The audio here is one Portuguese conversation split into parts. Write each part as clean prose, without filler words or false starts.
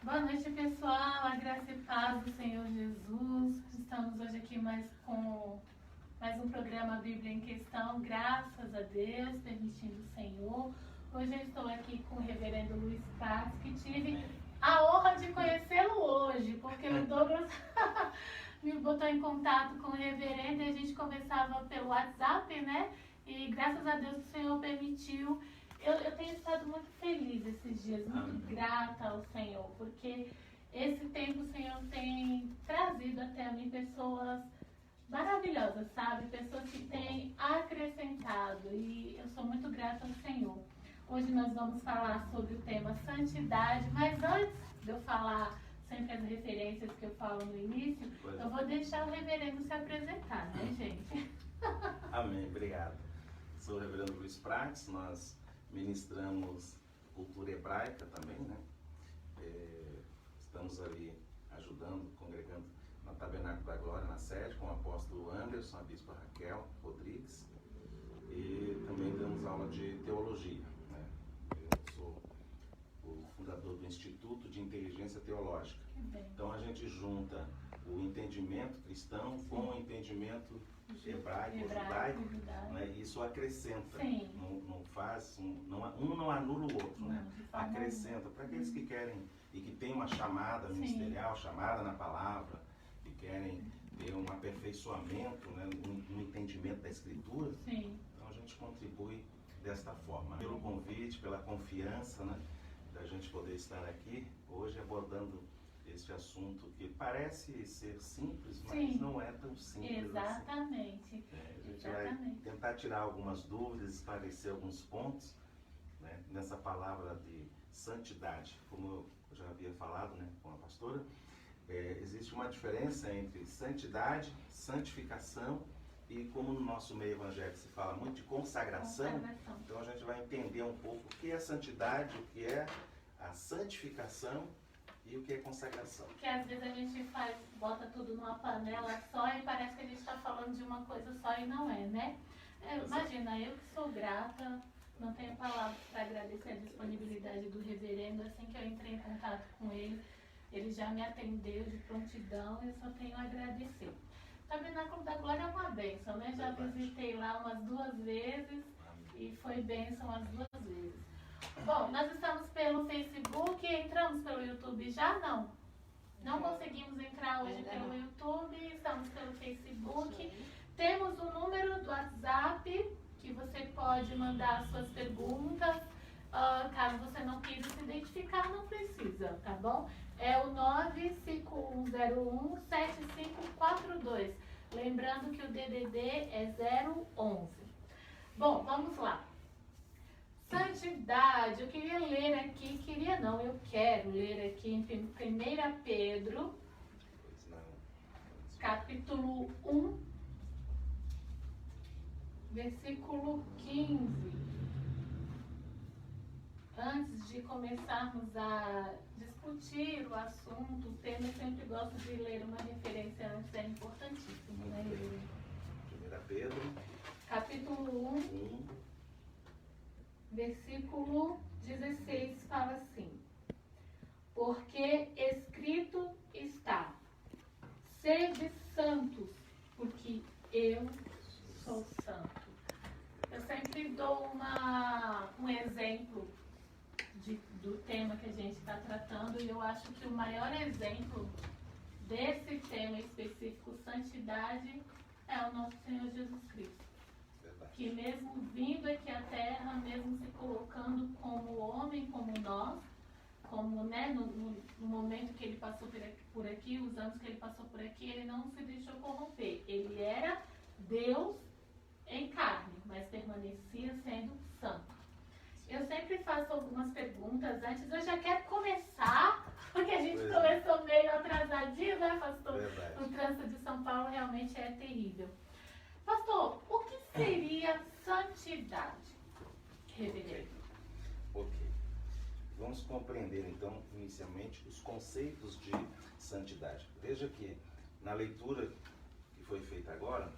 Boa noite, pessoal. A graça e paz do Senhor Jesus. Estamos hoje aqui com mais um programa Bíblia em Questão. Graças a Deus, permitindo o Senhor. Hoje eu estou aqui com o reverendo Luiz Prats, que tive a honra de conhecê-lo hoje, porque o Douglas me botou em contato com o reverendo e a gente conversava pelo WhatsApp, né? E graças a Deus o Senhor permitiu. Eu tenho estado muito feliz esses dias, muito grata ao Senhor, porque esse tempo o Senhor tem trazido até a mim pessoas maravilhosas, sabe? Pessoas que têm acrescentado, e eu sou muito grata ao Senhor. Hoje nós vamos falar sobre o tema santidade, mas antes de eu falar sempre as referências que eu falo no início, eu vou deixar o reverendo se apresentar, né, gente? Amém, obrigado. Sou o reverendo Luiz Prats, nós ministramos cultura hebraica também, né? Estamos ali ajudando, congregando na Tabernáculo da Glória, na sede, com o apóstolo Anderson, a bispa Raquel Rodrigues, e também damos aula de teologia, né? Eu sou o fundador do Instituto de Inteligência Teológica. Então a gente junta o entendimento cristão com o entendimento hebraico, judaico, né? Isso acrescenta, não faz, um não anula o outro, né? Acrescenta para aqueles que querem e que têm uma chamada ministerial, chamada na palavra, e querem ter um aperfeiçoamento, né, no entendimento da Escritura. Então a gente contribui desta forma, pelo convite, pela confiança, né, da gente poder estar aqui hoje abordando este assunto que parece ser simples, mas não é tão simples. Exatamente. Assim. A gente vai tentar tirar algumas dúvidas, esclarecer alguns pontos, né, nessa palavra de santidade. Como eu já havia falado, né, com a pastora, existe uma diferença entre santidade, santificação e, como no nosso meio evangélico se fala muito de consagração, então a gente vai entender um pouco o que é santidade, o que é a santificação e o que é consagração. Porque às vezes a gente bota tudo numa panela só e parece que a gente está falando de uma coisa só e não é, né? Imagina, eu que sou grata, não tenho palavras para agradecer a disponibilidade do reverendo. Assim que eu entrei em contato com ele, ele já me atendeu de prontidão e eu só tenho a agradecer. O Tabernáculo da Glória é uma bênção, né? Já visitei lá umas 2 vezes e foi bênção as 2 vezes. Bom, nós estamos pelo Facebook, entramos pelo YouTube já? Não conseguimos entrar hoje pelo YouTube, estamos pelo Facebook. Temos o número do WhatsApp, que você pode mandar suas perguntas. Caso você não queira se identificar, não precisa, tá bom? É o 951017542. Lembrando que o DDD é 011. Bom, vamos lá. Santidade, eu queria ler aqui, eu quero ler aqui em 1 Pedro, capítulo 1, versículo 15. Antes de começarmos a discutir o assunto, o tema, eu sempre gosto de ler uma referência antes, é importantíssimo, né? 1 Pedro, capítulo 1. Versículo 16 fala assim: porque escrito está, sede santos, porque eu sou santo. Eu sempre dou um exemplo do tema que a gente está tratando, e eu acho que o maior exemplo desse tema específico, santidade, é o nosso Senhor Jesus Cristo. Que mesmo vindo aqui à Terra, mesmo se colocando como homem, como nós, como, né, no momento que ele passou por aqui, os anos que ele passou por aqui, ele não se deixou corromper. Ele era Deus em carne, mas permanecia sendo santo. Eu sempre faço algumas perguntas antes, eu já quero começar, porque a gente começou meio atrasadinho, né, pastor? O trânsito de São Paulo realmente é terrível. Pastor, o que seria santidade, reverendo? Ok. Vamos compreender, então, inicialmente, os conceitos de santidade. Veja que, na leitura que foi feita agora,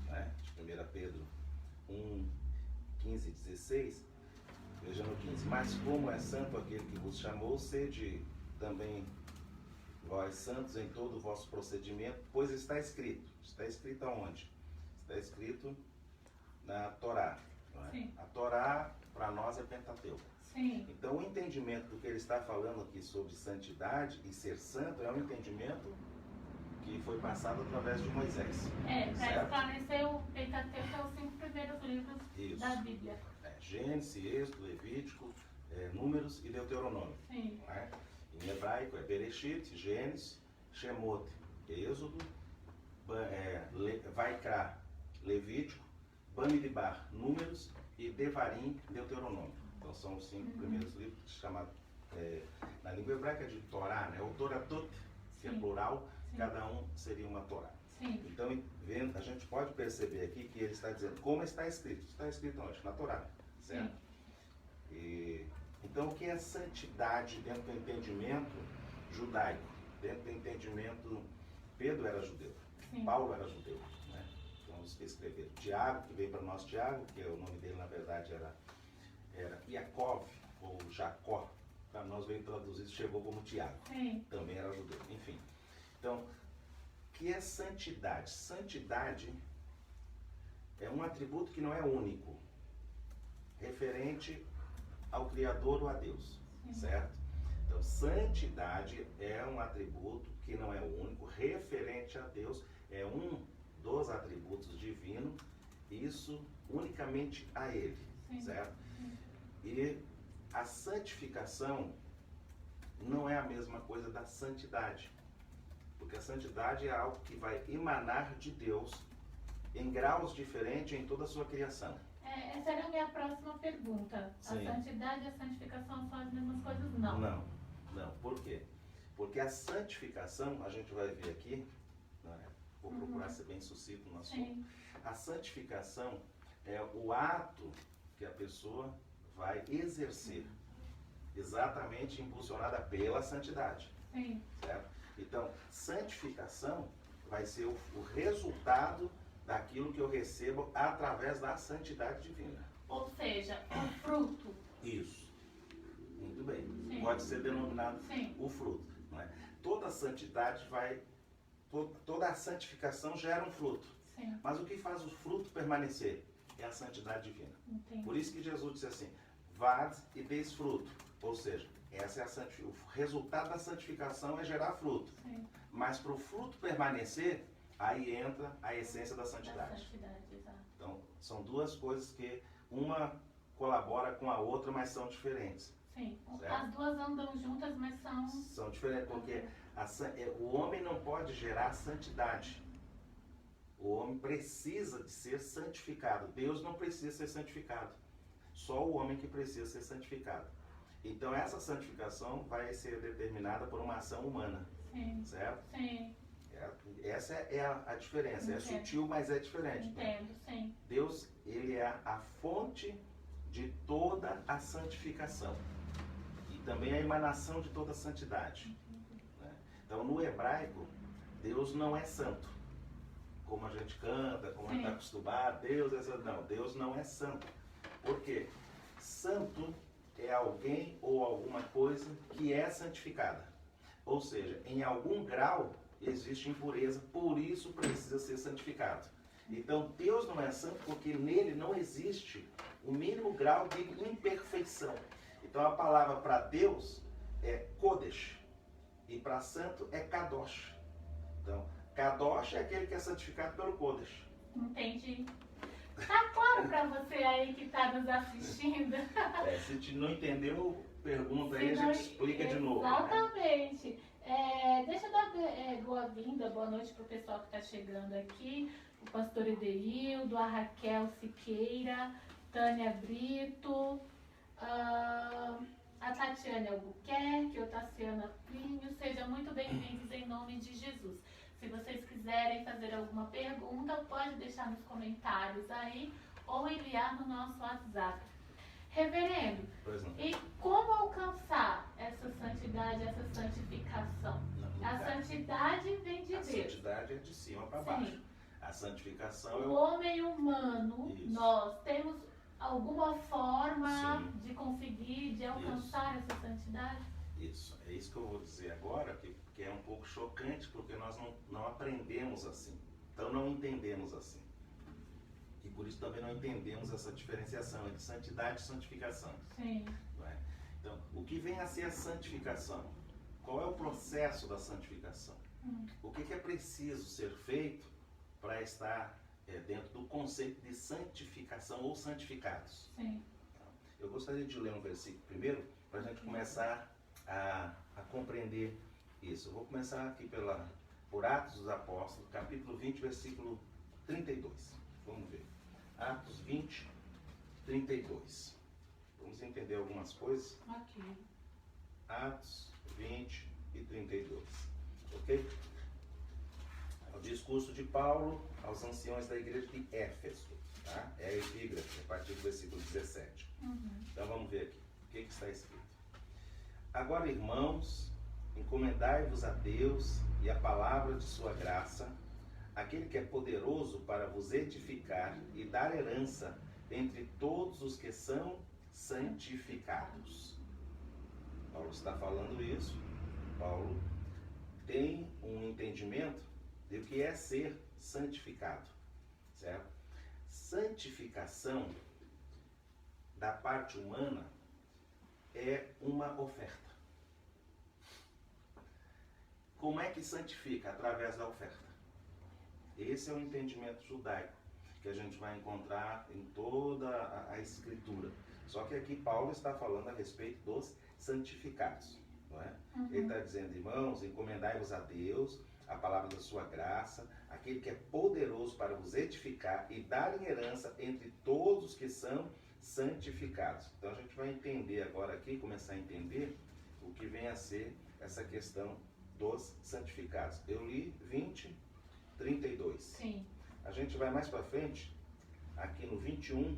né, de 1 Pedro 1, 15 e 16, veja no 15. Mas como é santo aquele que vos chamou, sede também vós santos em todo o vosso procedimento, pois está escrito. Está escrito aonde? Está escrito na Torá. Não é? Sim. A Torá, para nós, é Pentateuco. Sim. Então, o entendimento do que ele está falando aqui sobre santidade e ser santo é um entendimento que foi passado através de Moisés. Para esclarecer, o Pentateuco é os 5 primeiros livros Isso. da Bíblia. Gênesis, Êxodo, Levítico, Números e Deuteronômio. Sim. Né? Em hebraico é Bereshit, Gênesis, Shemot, Êxodo, Vaikra, Levítico, Bamidbar, Números e Devarim, Deuteronômio. Então são os 5 primeiros livros chamados, na língua hebraica, de Torá, né? O Toratot, que é plural, cada um seria uma Torá. Sim. Então, a gente pode perceber aqui que ele está dizendo como está escrito. Está escrito onde? Na Torá, certo? Então, o que é santidade dentro do entendimento judaico? Dentro do entendimento, Pedro era judeu, Sim. Paulo era judeu, né? Então, os que escreveram. Tiago, que veio para nós, Tiago, que o nome dele, na verdade, era Iacov, ou Jacó. Para nós veio traduzido, chegou como Tiago. Sim. Também era judeu, enfim. Então, o que é santidade? Santidade é um atributo que não é único, referente ao Criador ou a Deus, certo? Então, santidade é um atributo que não é único, referente a Deus, é um dos atributos divinos, isso unicamente a Ele, certo? E a santificação não é a mesma coisa da santidade. Porque a santidade é algo que vai emanar de Deus em graus diferentes em toda a sua criação. Essa era a minha próxima pergunta. Sim. A santidade e a santificação são as mesmas coisas? Não. Não. Por quê? Porque a santificação, a gente vai ver aqui, né? Vou procurar ser bem sucinto no assunto. Sim. A santificação é o ato que a pessoa vai exercer, exatamente impulsionada pela santidade. Sim. Certo? Então, santificação vai ser o resultado daquilo que eu recebo através da santidade divina. Ou seja, o fruto. Isso. Muito bem. Sim. Pode ser denominado Sim. o fruto. Não é? Toda santidade toda a santificação gera um fruto. Sim. Mas o que faz o fruto permanecer é a santidade divina. Entendi. Por isso que Jesus disse assim, vade e deis fruto. Ou seja, essa é o resultado da santificação é gerar fruto. Sim. Mas para o fruto permanecer, aí entra a essência da santidade. Da santidade, exato. Então, são duas coisas que uma colabora com a outra, mas são diferentes. Sim. Certo? As duas andam juntas, mas são... São diferentes, porque o homem não pode gerar santidade. O homem precisa de ser santificado. Deus não precisa ser santificado. Só o homem que precisa ser santificado. Então, essa santificação vai ser determinada por uma ação humana. Sim. Certo? Sim. Essa é a diferença. Entendo. É sutil, mas é diferente. Entendo, sim. Deus, ele é a fonte de toda a santificação. E também a emanação de toda a santidade. Né? Então, no hebraico, Deus não é santo. Como a gente canta, como a gente está acostumado, Deus é santo. Não, Deus não é santo. Por quê? Santo é alguém ou alguma coisa que é santificada. Ou seja, em algum grau existe impureza, por isso precisa ser santificado. Então, Deus não é santo porque nele não existe o mínimo grau de imperfeição. Então, a palavra para Deus é Kodesh e para santo é Kadosh. Então, Kadosh é aquele que é santificado pelo Kodesh. Entendi. Tá claro para você aí que está nos assistindo? Se não entendeu, pergunta aí, a gente explica de novo. Exatamente. Deixa eu dar boa-vinda, boa noite para o pessoal que está chegando aqui. O pastor Edeildo, a Raquel Siqueira, Tânia Brito, a Tatiane Albuquerque, o Tassiana Plínio. Sejam muito bem-vindos em nome de Jesus. Se vocês quiserem fazer alguma pergunta, pode deixar nos comentários aí ou enviar no nosso WhatsApp. Reverendo, e como alcançar essa santidade, essa santificação? A santidade vem de Deus. A santidade é de cima para baixo. A santificação é o homem humano. Isso. Nós temos alguma forma de conseguir, de alcançar essa santidade? Isso, é isso que eu vou dizer agora, que é um pouco chocante, porque nós não aprendemos assim, então não entendemos assim. E por isso também não entendemos essa diferenciação entre santidade e santificação. Sim. Não é? Então, o que vem a ser a santificação? Qual é o processo da santificação? O que é preciso ser feito para estar dentro do conceito de santificação ou santificados? Sim. Eu gostaria de ler um versículo primeiro, para a gente começar a compreender isso. Eu vou começar aqui por Atos dos Apóstolos, capítulo 20, versículo 32. Vamos ver. Atos 20, 32. Vamos entender algumas coisas. Ok. Atos 20 e 32. Ok? É o discurso de Paulo aos anciões da igreja de Éfeso. Tá? É a epígrafe, a partir do versículo 17. Então vamos ver aqui. O que está escrito? Agora, irmãos, encomendai-vos a Deus e a palavra de sua graça, aquele que é poderoso para vos edificar e dar herança entre todos os que são santificados. Paulo está falando isso. Paulo tem um entendimento de o que é ser santificado, certo? Santificação da parte humana é uma oferta. Como é que santifica? Através da oferta. Esse é o entendimento judaico que a gente vai encontrar em toda a Escritura. Só que aqui Paulo está falando a respeito dos santificados. Não é? Ele está dizendo, irmãos, encomendai-vos a Deus, a palavra da sua graça, aquele que é poderoso para vos edificar e dar em herança entre todos os que são santificados. Então a gente vai entender agora aqui, começar a entender o que vem a ser essa questão dos santificados. Eu li 20, 32. Sim. A gente vai mais para frente, aqui no 21,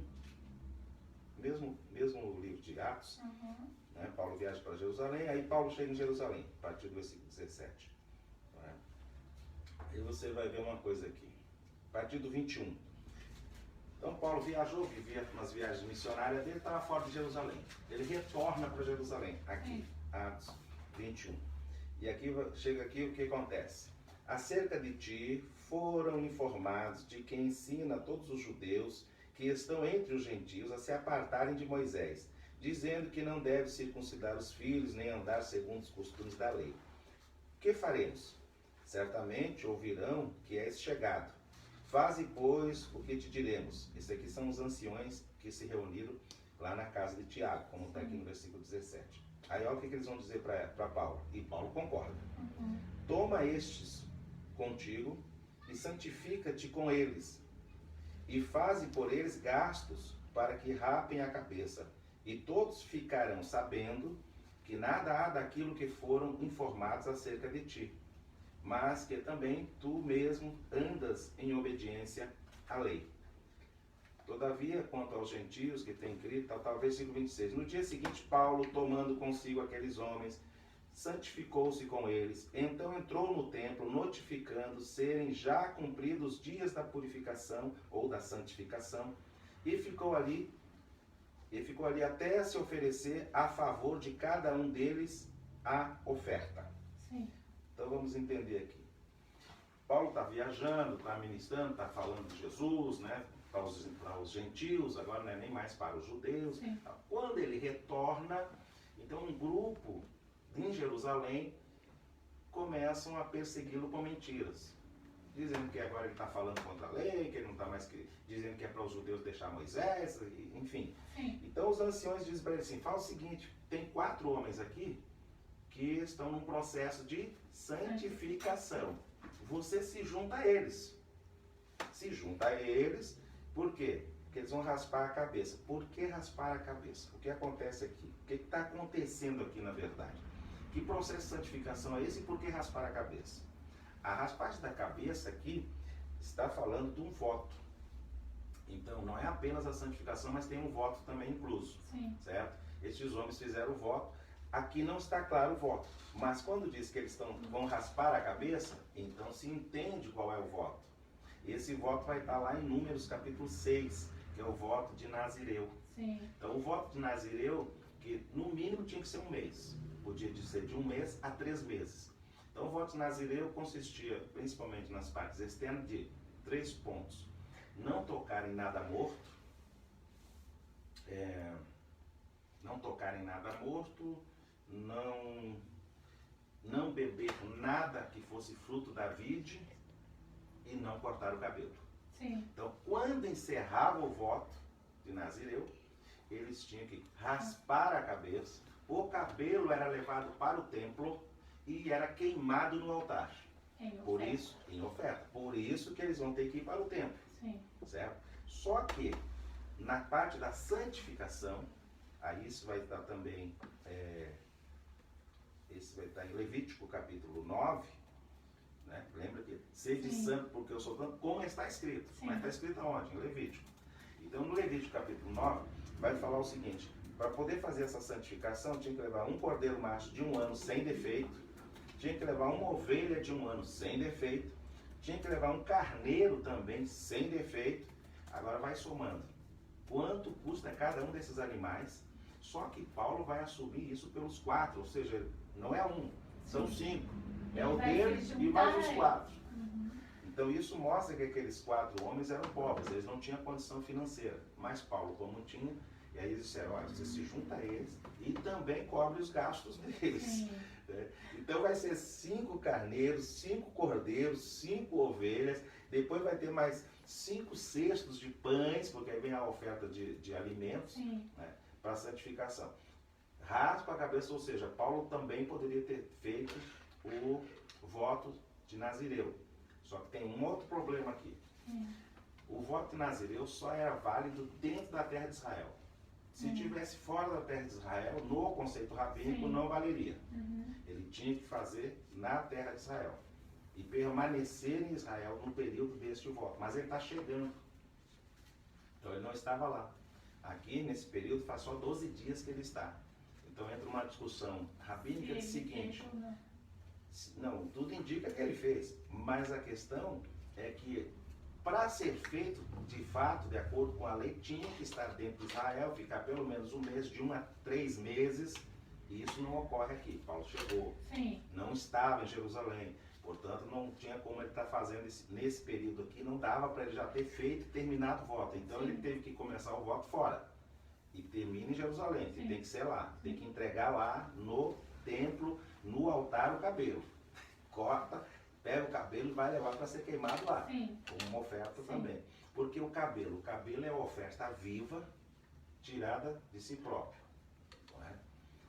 mesmo livro de Atos, né? Paulo viaja para Jerusalém, aí Paulo chega em Jerusalém, a partir do versículo 17. Né? Aí você vai ver uma coisa aqui, a partir do 21. Então Paulo viajou, vivia nas viagens missionárias dele, estava fora de Jerusalém. Ele retorna para Jerusalém, aqui, Atos 21. E aqui chega aqui o que acontece. Acerca de ti foram informados de quem ensina a todos os judeus que estão entre os gentios a se apartarem de Moisés, dizendo que não deve circuncidar os filhos, nem andar segundo os costumes da lei. Que faremos? Certamente ouvirão que és chegado. Faze, pois, o que te diremos. Esses aqui são os anciões que se reuniram lá na casa de Tiago, como está aqui no versículo 17. Aí olha o que eles vão dizer para Paulo. E Paulo concorda. Toma estes contigo e santifica-te com eles. E faze por eles gastos para que rapem a cabeça. E todos ficarão sabendo que nada há daquilo que foram informados acerca de ti, mas que também tu mesmo andas em obediência à lei. Todavia, quanto aos gentios que têm crido, versículo 26. No dia seguinte, Paulo, tomando consigo aqueles homens, santificou-se com eles. Então entrou no templo, notificando serem já cumpridos os dias da purificação ou da santificação, e ficou ali até se oferecer a favor de cada um deles a oferta. Sim. Então vamos entender aqui. Paulo está viajando, está ministrando, está falando de Jesus, né, para os gentios, agora não é nem mais para os judeus. Sim. Quando ele retorna, então um grupo em Jerusalém começam a persegui-lo com mentiras. Dizendo que agora ele está falando contra a lei, que ele não está mais... Dizendo que é para os judeus deixar Moisés, enfim. Sim. Então os anciões dizem para ele assim, fala o seguinte, tem 4 homens aqui que estão num processo de santificação. Você se junta a eles. Se junta a eles, por quê? Porque eles vão raspar a cabeça. Por que raspar a cabeça? O que acontece aqui? O que está acontecendo aqui na verdade? Que processo de santificação é esse e por que raspar a cabeça? A raspagem da cabeça aqui está falando de um voto. Então não é apenas a santificação, mas tem um voto também incluso. Sim. Certo? Estes homens fizeram o voto. Aqui não está claro o voto, mas quando diz que eles vão raspar a cabeça, então se entende qual é o voto. Esse voto vai estar lá em Números capítulo 6, que é o voto de Nazireu. Sim. Então o voto de Nazireu, que no mínimo tinha que ser um mês. podia ser de 1 mês a 3 meses. Então o voto nazireu consistia, principalmente nas partes externas, de 3 pontos. Não tocar em nada morto, não beber nada que fosse fruto da vide e não cortar o cabelo. Sim. Então, quando encerrava o voto de nazireu, eles tinham que raspar a cabeça, o cabelo era levado para o templo e era queimado no altar. Por isso, em oferta. Por isso que eles vão ter que ir para o templo. Sim. Certo? Só que, na parte da santificação, aí isso vai estar também, esse vai estar em Levítico capítulo 9, né? Lembra que sede santo porque eu sou santo, como está escrito. Sim. Mas está escrito aonde? Em Levítico. Então no Levítico capítulo 9 vai falar o seguinte: para poder fazer essa santificação tinha que levar um cordeiro macho de 1 ano sem defeito, tinha que levar uma ovelha de 1 ano sem defeito, tinha que levar um carneiro também sem defeito. Agora vai somando quanto custa cada um desses animais. Só que Paulo vai assumir isso pelos 4, ou seja, não é 1, são 5. É o deles e mais os 4. Uhum. Então isso mostra que aqueles 4 homens eram pobres, eles não tinham condição financeira. Mas Paulo, como tinha, e aí eles disseram: olha, você se junta a eles e também cobre os gastos deles. Então vai ser 5 carneiros, 5 cordeiros, 5 ovelhas, depois vai ter mais 5 cestos de pães, porque aí vem a oferta de alimentos, né, para a santificação. Raspa a cabeça, ou seja, Paulo também poderia ter feito o voto de nazireu. Só que tem um outro problema aqui. O voto de nazireu só era válido dentro da terra de Israel. Se tivesse fora da terra de Israel, no conceito rabínico, não valeria. Ele tinha que fazer na terra de Israel e permanecer em Israel no período deste voto. Mas ele está chegando. Então ele não estava lá. Aqui, nesse período, faz só 12 dias que ele está. Então entra uma discussão rabínica do seguinte: não, tudo indica que ele fez, mas a questão é que para ser feito de fato, de acordo com a lei, tinha que estar dentro de Israel, ficar pelo menos 1 mês, de 1 a 3 meses, e isso não ocorre aqui. Paulo chegou, não estava em Jerusalém, portanto não tinha como ele estar fazendo nesse período aqui, não dava para ele já ter feito e terminado o voto. Então ele teve que começar o voto fora e termina em Jerusalém, que tem que ser lá, tem que entregar lá no templo, no altar, o cabelo. Corta, pega o cabelo e vai levar para ser queimado lá, como uma oferta também. Porque o cabelo é uma oferta viva, tirada de si próprio. Não é?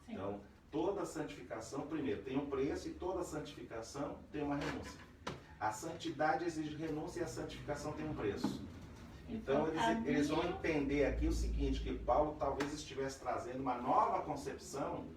Então, toda santificação, primeiro, tem um preço, e toda santificação tem uma renúncia. A santidade exige renúncia e a santificação tem um preço. Então eles vão entender aqui o seguinte, que Paulo talvez estivesse trazendo uma nova concepção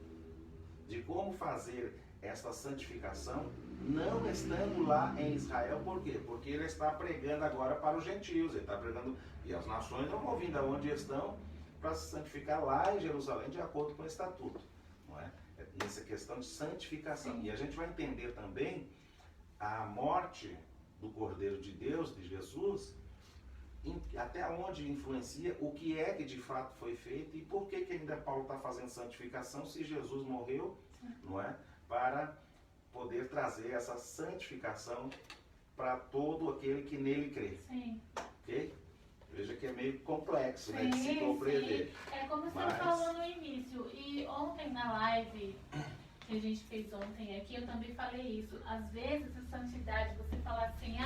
de como fazer essa santificação, não estando lá em Israel. Por quê? Porque ele está pregando agora para os gentios, ele está pregando, e as nações vão ouvindo aonde estão, para se santificar lá em Jerusalém, de acordo com o estatuto. Não é? Nessa questão de santificação. E a gente vai entender também a morte do Cordeiro de Deus, de Jesus, até onde influencia o que é que de fato foi feito e por que ainda Paulo está fazendo santificação se Jesus morreu, não é? Para poder trazer essa santificação para todo aquele que nele crê. Ok? Veja que é meio complexo, né, de se compreender. É como você falou no início. E ontem na live que a gente fez ontem aqui, eu também falei isso. Às vezes a santidade, você fala assim,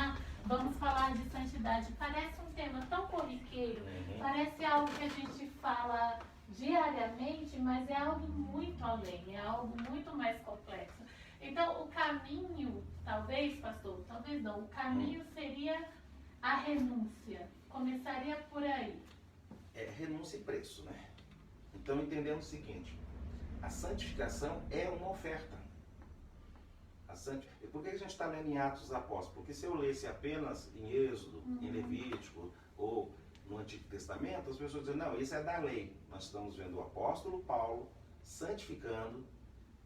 vamos falar de santidade, parece um tema tão corriqueiro, parece algo que a gente fala diariamente, mas é algo muito além, é algo muito mais complexo. Então o caminho, talvez, pastor, talvez não, o caminho seria a renúncia. Começaria por aí. É renúncia e preço, né? Então entendemos o seguinte: a santificação é uma oferta. Por que a gente está lendo em Atos dos Apóstolos? Porque se eu lesse apenas em Êxodo, em Levítico ou no Antigo Testamento, as pessoas dizem, não, isso é da lei. Nós estamos vendo o apóstolo Paulo santificando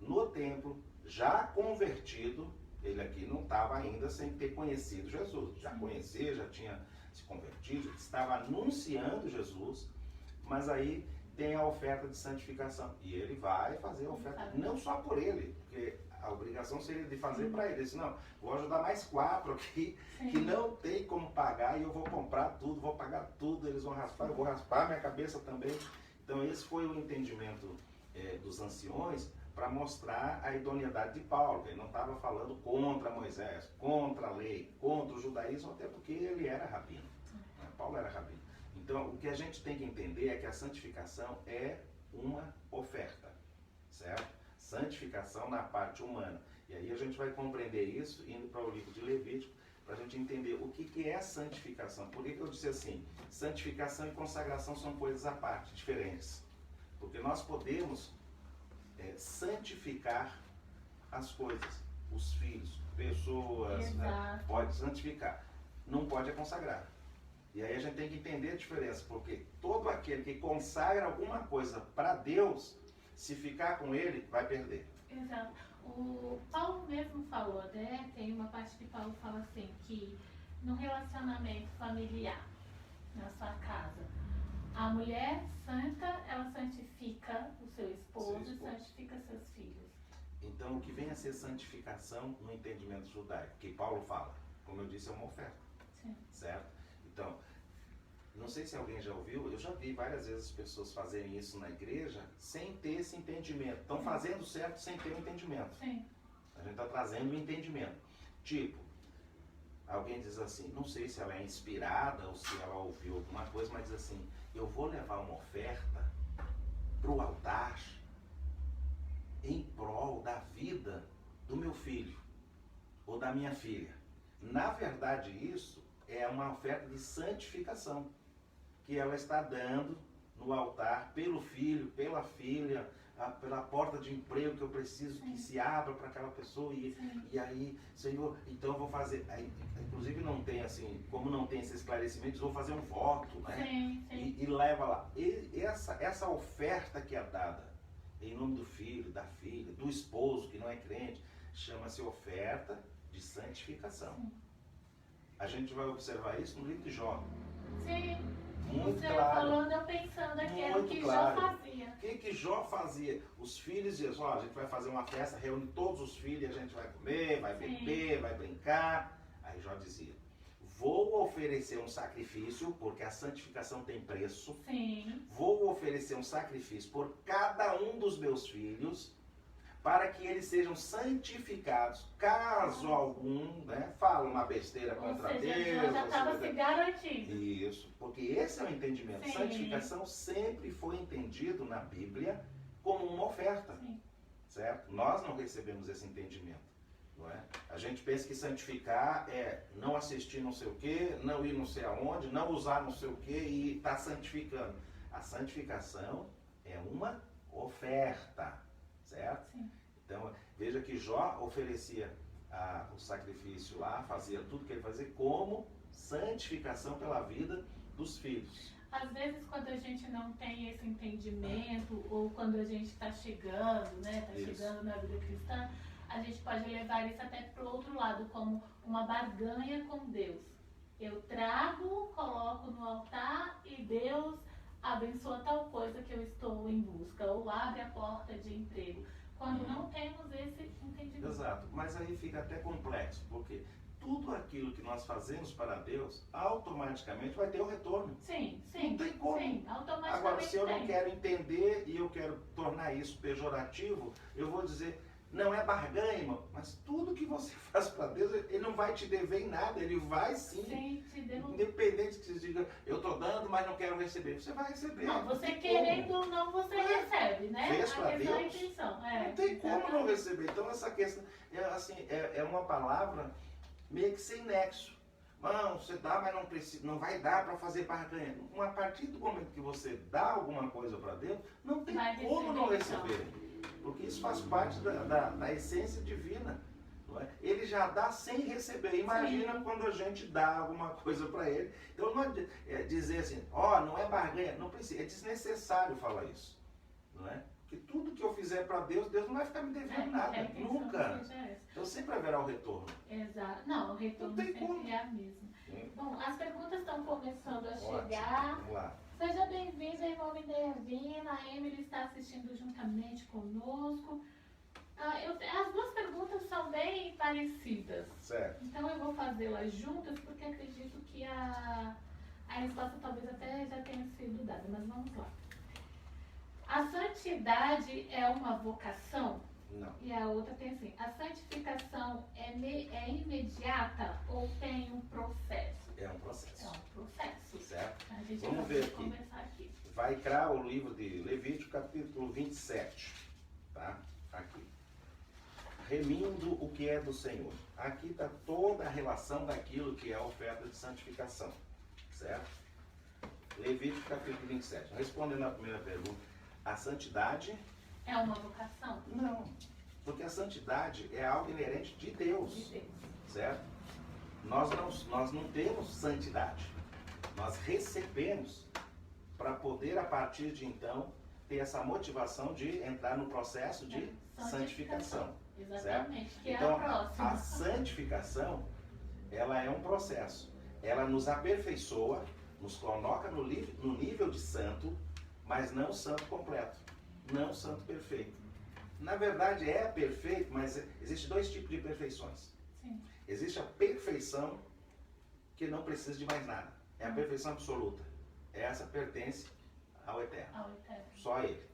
no templo, já convertido. Ele aqui não estava ainda sem ter conhecido Jesus. Já conhecia, já tinha se convertido, estava anunciando Jesus, mas aí tem a oferta de santificação. E ele vai fazer a oferta, não só por ele, porque a obrigação seria de fazer para ele. Ele disse, não, vou ajudar mais 4 aqui, que não tem como pagar, e eu vou comprar tudo, vou pagar tudo, eles vão raspar, eu vou raspar minha cabeça também. Então esse foi o entendimento dos anciões, para mostrar a idoneidade de Paulo. Ele não estava falando contra Moisés, contra a lei, contra o judaísmo, até porque ele era rabino. Paulo era rabino. Então, o que a gente tem que entender é que a santificação é uma oferta, certo? Santificação na parte humana. E aí a gente vai compreender isso indo para o livro de Levítico, para a gente entender o que é santificação. Por que eu disse assim? Santificação e consagração são coisas à parte, diferentes. Porque nós podemos santificar as coisas, os filhos, pessoas, né? Pode santificar, não pode consagrar. E aí a gente tem que entender a diferença, porque todo aquele que consagra alguma coisa para Deus, se ficar com ele, vai perder. Exato. O Paulo mesmo falou, né? Tem uma parte que Paulo fala assim, que no relacionamento familiar, na sua casa, a mulher santa, ela santifica o seu esposo e santifica seus filhos. Então, o que vem a ser santificação no entendimento judaico, que Paulo fala, como eu disse, é uma oferta. Sim. Certo? Então, não sei se alguém já ouviu, eu já vi várias vezes as pessoas fazerem isso na igreja sem ter esse entendimento. Estão fazendo certo sem ter o entendimento. Sim. A gente está trazendo o entendimento. Tipo, alguém diz assim, não sei se ela é inspirada ou se ela ouviu alguma coisa, mas diz assim, eu vou levar uma oferta para o altar em prol da vida do meu filho ou da minha filha. Na verdade, isso é uma oferta de santificação que ela está dando no altar pelo filho, pela filha, pela porta de emprego que eu preciso que se abra para aquela pessoa e aí, Senhor, então eu vou fazer, aí, inclusive não tem assim, como não tem esse esclarecimento, vou fazer um voto, né? E leva lá. Essa oferta que é dada em nome do filho, da filha, do esposo que não é crente, chama-se oferta de santificação. A gente vai observar isso no livro de Jó. Sim. Muito você claro. falando, eu pensando aqui, era o que claro. Jó fazia. O que Jó fazia? Os filhos diziam, ó, a gente vai fazer uma festa, reúne todos os filhos, a gente vai comer, vai beber, vai brincar. Aí Jó dizia, vou oferecer um sacrifício, porque a santificação tem preço. Sim. Vou oferecer um sacrifício por cada um dos meus filhos, para que eles sejam santificados, caso algum, né, fale uma besteira contra Deus. Já estava se garantindo. Isso, porque esse é o entendimento. Sim. Santificação sempre foi entendido na Bíblia como uma oferta, certo? Nós não recebemos esse entendimento, não é? A gente pensa que santificar é não assistir não sei o quê, não ir não sei aonde, não usar não sei o quê e estar santificando. A santificação é uma oferta. Certo? Sim. Então, veja que Jó oferecia o sacrifício lá, fazia tudo que ele fazia como santificação pela vida dos filhos. Às vezes, quando a gente não tem esse entendimento, ou quando a gente está chegando, né, chegando na vida cristã, a gente pode levar isso até para o outro lado, como uma barganha com Deus. Eu trago, coloco no altar e Deus abençoa tal coisa que eu estou em busca, ou abre a porta de emprego, quando não temos esse entendimento. Exato, mas aí fica até complexo, porque tudo aquilo que nós fazemos para Deus, automaticamente vai ter o retorno. Sim, não tem como. Sim, automaticamente. Agora, se eu não quero entender e eu quero tornar isso pejorativo, eu vou dizer, não é barganha, irmão, mas tudo que você faz para Deus, ele não vai te dever em nada, ele vai sim te devolver. Independente que você diga, eu estou dando, mas não quero receber, você vai receber. Não, você querendo ou não, você recebe, né? Fez para Deus, a intenção. não tem como não receber. Então essa questão é uma palavra meio que sem nexo. Não, você dá, mas não precisa, não vai dar para fazer barganha. A partir do momento que você dá alguma coisa para Deus, não tem como não receber. Porque isso faz parte da essência divina. Não é? Ele já dá sem receber. Imagina quando a gente dá alguma coisa para ele. Então não é dizer assim, não é barganha. Não precisa, é desnecessário falar isso. Não é? Porque tudo que eu fizer para Deus, Deus não vai ficar me devendo nada. Nunca. Então sempre haverá o retorno. Exato. Não, o retorno sempre é a mesma. Bom, as perguntas estão começando a chegar. Vamos lá. Seja bem-vinda, irmã Minervina. A Emily está assistindo juntamente conosco. As duas perguntas são bem parecidas. Certo. Então eu vou fazê-las juntas porque acredito que a resposta talvez até já tenha sido dada, mas vamos lá. A santidade é uma vocação? Não. E a outra tem assim, a santificação é imediata ou tem um processo? É um processo. É um processo. Certo? A gente Vamos vai ver aqui. conversar aqui. Vai criar o livro de Levítico, capítulo 27. Tá? Aqui. Remindo o que é do Senhor. Aqui está toda a relação daquilo que é a oferta de santificação. Certo? Levítico, capítulo 27. Respondendo à primeira pergunta, a santidade... É uma vocação? Não. Porque a santidade é algo inerente de Deus. De Deus. Certo? Nós não temos santidade. Nós recebemos para poder, a partir de então, ter essa motivação de entrar no processo de santificação. Exatamente, certo? que Então, é a próxima. A santificação, ela é um processo. Ela nos aperfeiçoa, nos coloca no nível de santo, mas não santo completo, não santo perfeito. Na verdade é perfeito, mas existem dois tipos de perfeições. Sim. Existe a perfeição que não precisa de mais nada. É a perfeição absoluta. Essa pertence ao Eterno. Ao Eterno. Só a Ele.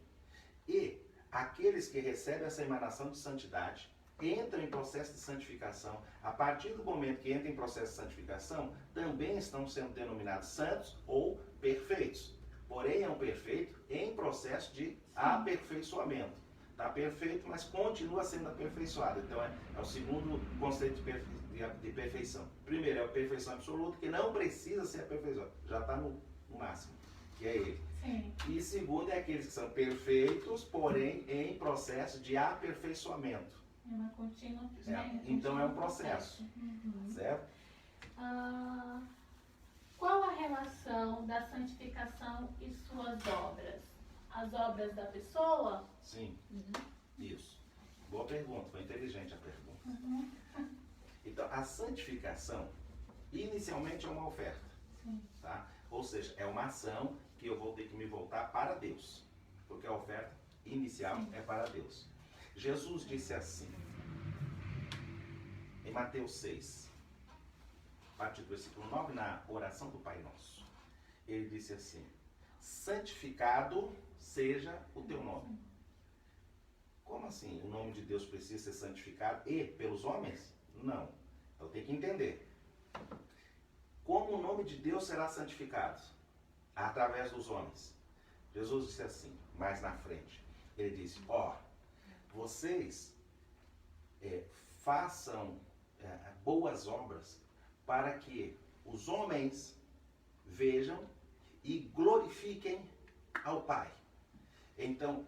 E aqueles que recebem essa emanação de santidade entram em processo de santificação. A partir do momento que entram em processo de santificação, também estão sendo denominados santos ou perfeitos. Porém, é um perfeito em processo de aperfeiçoamento. Está perfeito, mas continua sendo aperfeiçoado. Então, é o segundo conceito de perfeição. Primeiro, é a perfeição absoluta, que não precisa ser aperfeiçoado. Já está no máximo, que é ele. Sim. E segundo, é aqueles que são perfeitos, porém, em processo de aperfeiçoamento. É uma contínua. Então, é um processo. Uhum. Certo? Qual a relação da santificação e suas obras? As obras da pessoa? Sim. Isso. Boa pergunta, foi inteligente a pergunta. Uhum. Então, a santificação, inicialmente é uma oferta. Sim. Tá? Ou seja, é uma ação que eu vou ter que me voltar para Deus. Porque a oferta inicial é para Deus. Jesus disse assim, em Mateus 6, a partir do versículo 9, na oração do Pai Nosso. Ele disse assim, santificado seja o teu nome. Como assim? O nome de Deus precisa ser santificado e pelos homens? Não. Então tem que entender. Como o nome de Deus será santificado? Através dos homens. Jesus disse assim, mais na frente. Ele disse, vocês façam boas obras para que os homens vejam e glorifiquem ao Pai. Então,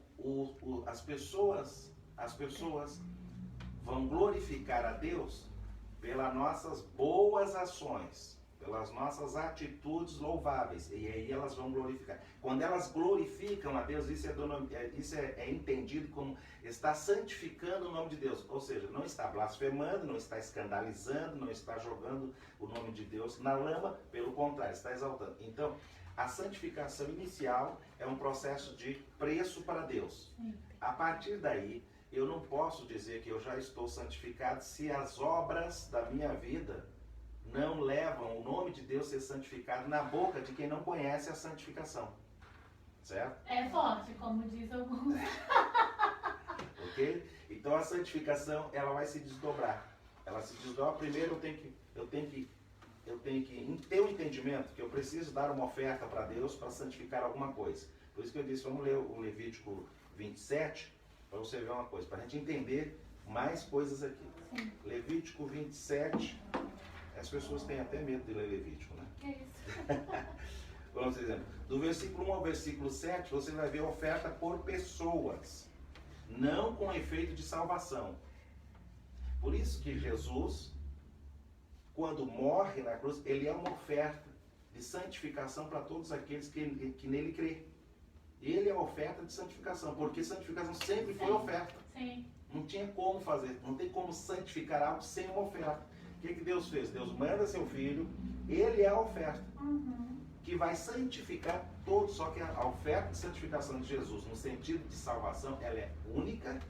as pessoas vão glorificar a Deus pelas nossas boas ações, pelas nossas atitudes louváveis. E aí elas vão glorificar. Quando elas glorificam a Deus, isso é entendido como está santificando o nome de Deus. Ou seja, não está blasfemando, não está escandalizando, não está jogando o nome de Deus na lama, pelo contrário, está exaltando. Então, a santificação inicial é um processo de preço para Deus. A partir daí, eu não posso dizer que eu já estou santificado se as obras da minha vida não levam o nome de Deus ser santificado na boca de quem não conhece a santificação. Certo? É forte, como diz alguns. Ok? Então a santificação, ela vai se desdobrar. Ela se desdobra. Primeiro eu tenho que ter um entendimento que eu preciso dar uma oferta para Deus para santificar alguma coisa. Por isso que eu disse, vamos ler o Levítico 27, para você ver uma coisa, para a gente entender mais coisas aqui. Sim. Levítico 27, as pessoas têm até medo de ler Levítico, né? Que isso? Vamos dizer, do versículo 1 ao versículo 7, você vai ver a oferta por pessoas, não com efeito de salvação. Por isso que Jesus, quando morre na cruz, ele é uma oferta de santificação para todos aqueles que nele crê. Ele é a oferta de santificação, porque santificação sempre foi oferta. Sim. Não tinha como fazer, não tem como santificar algo sem uma oferta. O que Deus fez? Deus manda seu filho, ele é a oferta. Uhum. que vai santificar todos. Só que a oferta de santificação de Jesus, no sentido de salvação, ela é única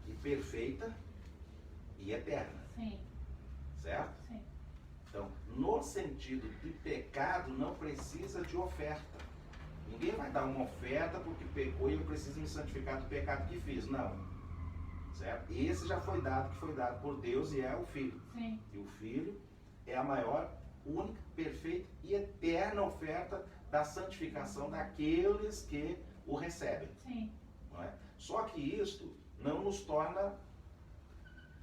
e perfeita e eterna. Sim. Certo? Sim. Então, no sentido de pecado, não precisa de oferta. Ninguém vai dar uma oferta porque pecou e eu preciso me santificar do pecado que fiz. Não. Certo? Esse já foi dado, que foi dado por Deus, e é o Filho. Sim. E o Filho é a maior, única, perfeita e eterna oferta da santificação daqueles que o recebem. Sim. Não é? Só que isto não nos torna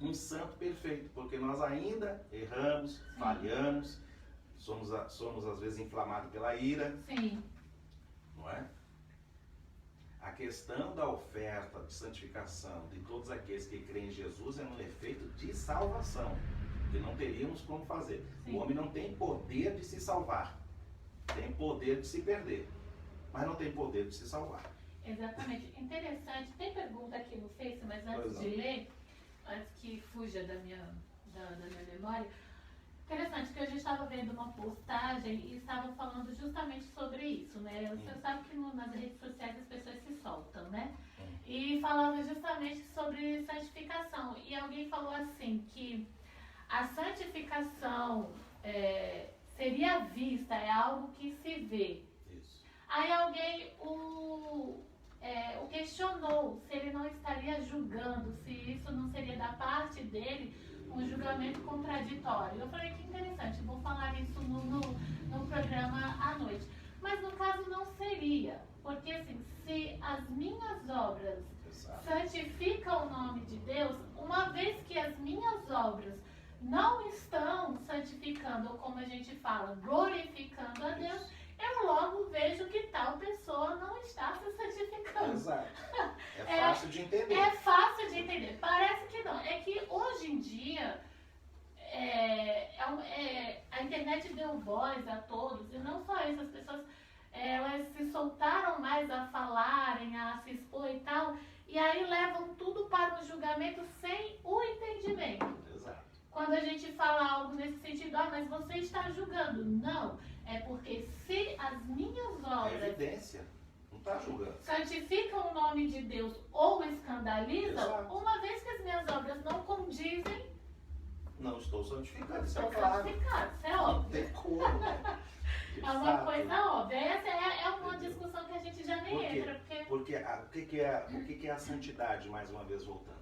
um santo perfeito, porque nós ainda erramos, falhamos, somos às vezes inflamados pela ira. Sim. Não é? A questão da oferta de santificação de todos aqueles que creem em Jesus é no efeito de salvação, que não teríamos como fazer. Sim. O homem não tem poder de se salvar, tem poder de se perder, mas não tem poder de se salvar. Exatamente. Interessante. Tem pergunta aqui no Face, mas antes de ler, antes que fuja da minha memória, interessante que hoje eu estava vendo uma postagem e estavam falando justamente sobre isso, né? Você sabe que nas redes sociais as pessoas se soltam, né? E falava justamente sobre santificação. E alguém falou assim, que a santificação seria vista, é algo que se vê. Isso. Aí alguém o questionou se ele não estaria julgando, se isso não seria da parte dele um julgamento contraditório. Eu falei que interessante, vou falar isso no programa à noite. Mas no caso não seria, porque assim, se as minhas obras santificam o nome de Deus, uma vez que as minhas obras não estão santificando, ou como a gente fala, glorificando a Deus, eu logo vejo que tal pessoa não está se santificando. Exato. É fácil de entender. É fácil de entender. Parece que não. É que hoje em dia a internet deu voz a todos, e não só isso, as pessoas elas se soltaram mais a falarem, a se expor e tal, e aí levam tudo para o julgamento sem o entendimento. Exato. Quando a gente fala algo nesse sentido, mas você está julgando. Não, é porque se as minhas obras... É evidência, não está julgando. Santificam o nome de Deus ou escandalizam, Exato. Uma vez que as minhas obras não condizem, Não estou santificado, isso estou é claro. santificado, isso é Não óbvio. tem como, né? De É uma fato. coisa óbvia. Essa é uma discussão que a gente já nem Por quê? entra, porque... Porque o que é a santidade, mais uma vez voltando?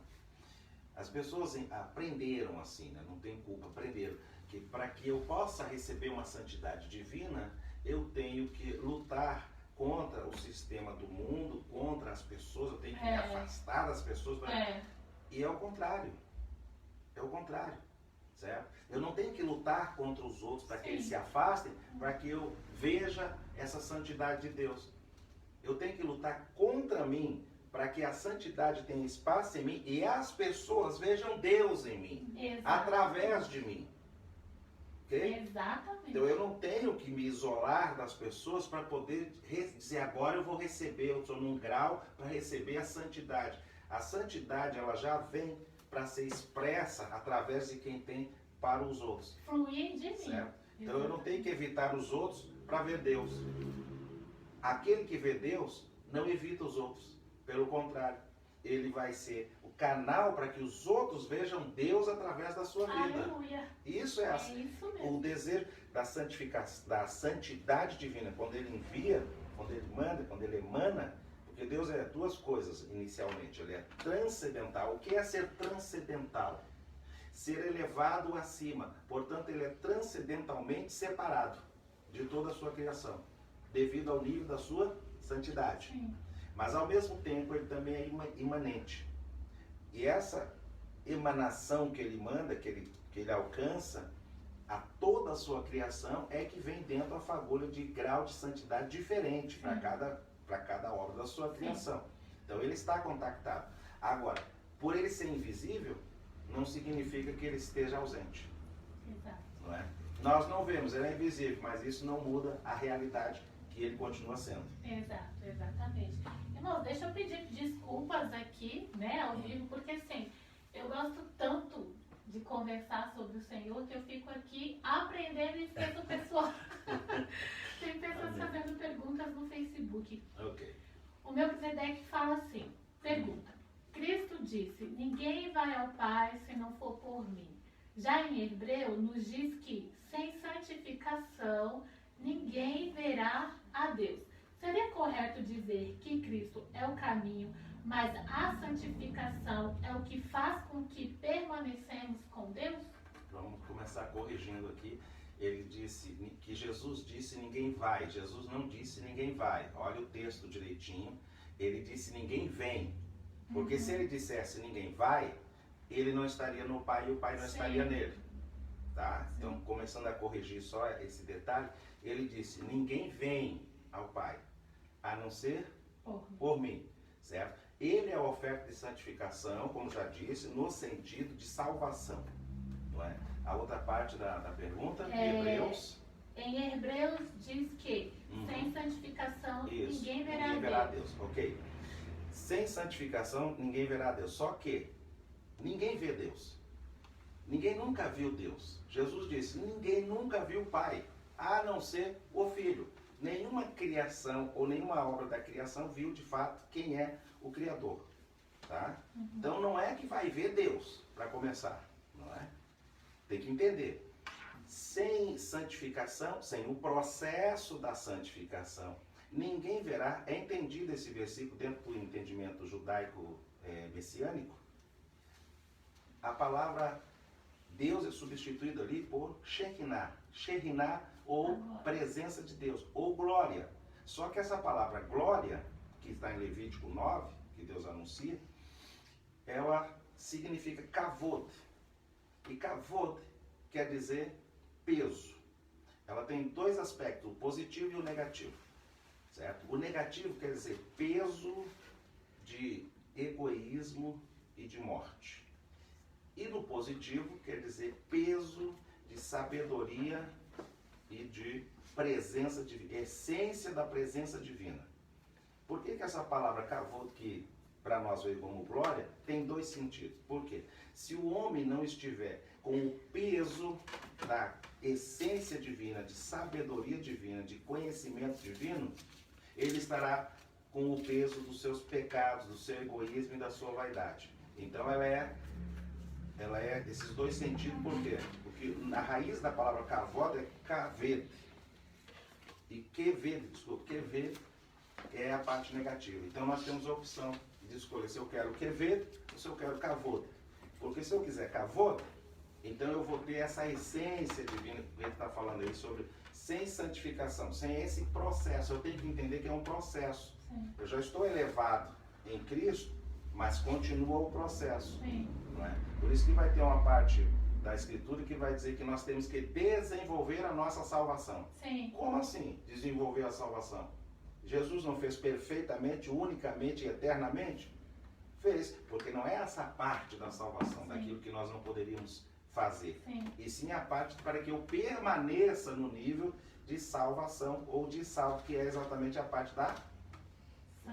As pessoas aprenderam assim, né? Não tem culpa, aprenderam que para que eu possa receber uma santidade divina, eu tenho que lutar contra o sistema do mundo, contra as pessoas, eu tenho que me afastar das pessoas. E é o contrário. É o contrário, certo? Eu não tenho que lutar contra os outros para que eles se afastem, para que eu veja essa santidade de Deus. Eu tenho que lutar contra mim, para que a santidade tenha espaço em mim e as pessoas vejam Deus em mim, através de mim. Ok? Exatamente. Então eu não tenho que me isolar das pessoas para poder dizer agora eu vou receber, eu estou num grau para receber a santidade. A santidade ela já vem para ser expressa através de quem tem para os outros. Fluir de mim. Certo? Então eu não tenho que evitar os outros para ver Deus. Aquele que vê Deus não evita os outros. Pelo contrário, ele vai ser o canal para que os outros vejam Deus através da sua vida. Aleluia. Isso é isso mesmo. o desejo da santificação, da santidade divina. Quando ele envia, quando ele manda, quando ele emana, porque Deus é duas coisas inicialmente. Ele é transcendental. O que é ser transcendental? Ser elevado acima. Portanto, ele é transcendentalmente separado de toda a sua criação, devido ao nível da sua santidade. Sim. Mas ao mesmo tempo ele também é imanente. E essa emanação que ele manda, que ele alcança a toda a sua criação, é que vem dentro da fagulha de grau de santidade diferente para cada obra da sua criação. Então ele está contactado. Agora, por ele ser invisível, não significa que ele esteja ausente. Exato. Não é? Nós não vemos, ele é invisível, mas isso não muda a realidade que ele continua sendo. Exato, exatamente. Irmão, deixa eu pedir desculpas aqui, né, ao vivo, porque assim, eu gosto tanto de conversar sobre o Senhor, que eu fico aqui aprendendo e esqueço o pessoal. Tem pessoas fazendo perguntas no Facebook. Ok. O Melquisedeque fala assim, pergunta, Cristo disse, ninguém vai ao Pai se não for por mim. Já em Hebreu nos diz que, sem santificação, ninguém verá a Deus. Seria correto dizer que Cristo é o caminho, mas a santificação é o que faz com que permanecemos com Deus? Vamos começar corrigindo aqui. Ele disse que Jesus disse ninguém vai. Jesus não disse ninguém vai. Olha o texto direitinho. Ele disse ninguém vem. Porque se ele dissesse ninguém vai, ele não estaria no Pai e o Pai não estaria nele. Tá? Então, começando a corrigir só esse detalhe, ele disse ninguém vem ao Pai, a não ser por mim. Certo? Ele é a oferta de santificação, como já disse, no sentido de salvação. Não é? A outra parte da pergunta, Hebreus. Em Hebreus diz que sem santificação ninguém verá Deus. Ok. Sem santificação ninguém verá Deus. Só que ninguém vê Deus. Ninguém nunca viu Deus. Jesus disse, ninguém nunca viu o Pai, a não ser o Filho. Nenhuma criação ou nenhuma obra da criação viu de fato quem é o Criador. Tá? Então não é que vai ver Deus, para começar. Não é? Tem que entender. Sem santificação, sem o processo da santificação, ninguém verá. É entendido esse versículo dentro do entendimento judaico messiânico. A palavra Deus é substituída ali por Shekinah. Shekinah ou presença de Deus, ou glória. Só que essa palavra glória, que está em Levítico 9, que Deus anuncia, ela significa kavod. E kavod quer dizer peso. Ela tem dois aspectos, o positivo e o negativo. Certo? O negativo quer dizer peso de egoísmo e de morte. E no positivo quer dizer peso de sabedoria e de presença divina, essência da presença divina. Por que essa palavra kavod, que para nós veio como glória, tem dois sentidos? Por quê? Se o homem não estiver com o peso da essência divina, de sabedoria divina, de conhecimento divino, ele estará com o peso dos seus pecados, do seu egoísmo e da sua vaidade. Então ela é esses dois sentidos. Por quê? Porque a raiz da palavra kavod é kaved. E keved é a parte negativa. Então nós temos a opção de escolher se eu quero keved ou se eu quero kavod. Porque se eu quiser kavod, então eu vou ter essa essência divina que ele está falando aí sobre, sem santificação, sem esse processo. Eu tenho que entender que é um processo. Sim. Eu já estou elevado em Cristo, mas continua o processo. Sim. Não é? Por isso que vai ter uma parte da Escritura que vai dizer que nós temos que desenvolver a nossa salvação. Sim. Como assim desenvolver a salvação? Jesus não fez perfeitamente, unicamente e eternamente? Fez, porque não é essa parte da salvação, sim, daquilo que nós não poderíamos fazer. Sim. E sim a parte para que eu permaneça no nível de salvação ou de salvo, que é exatamente a parte da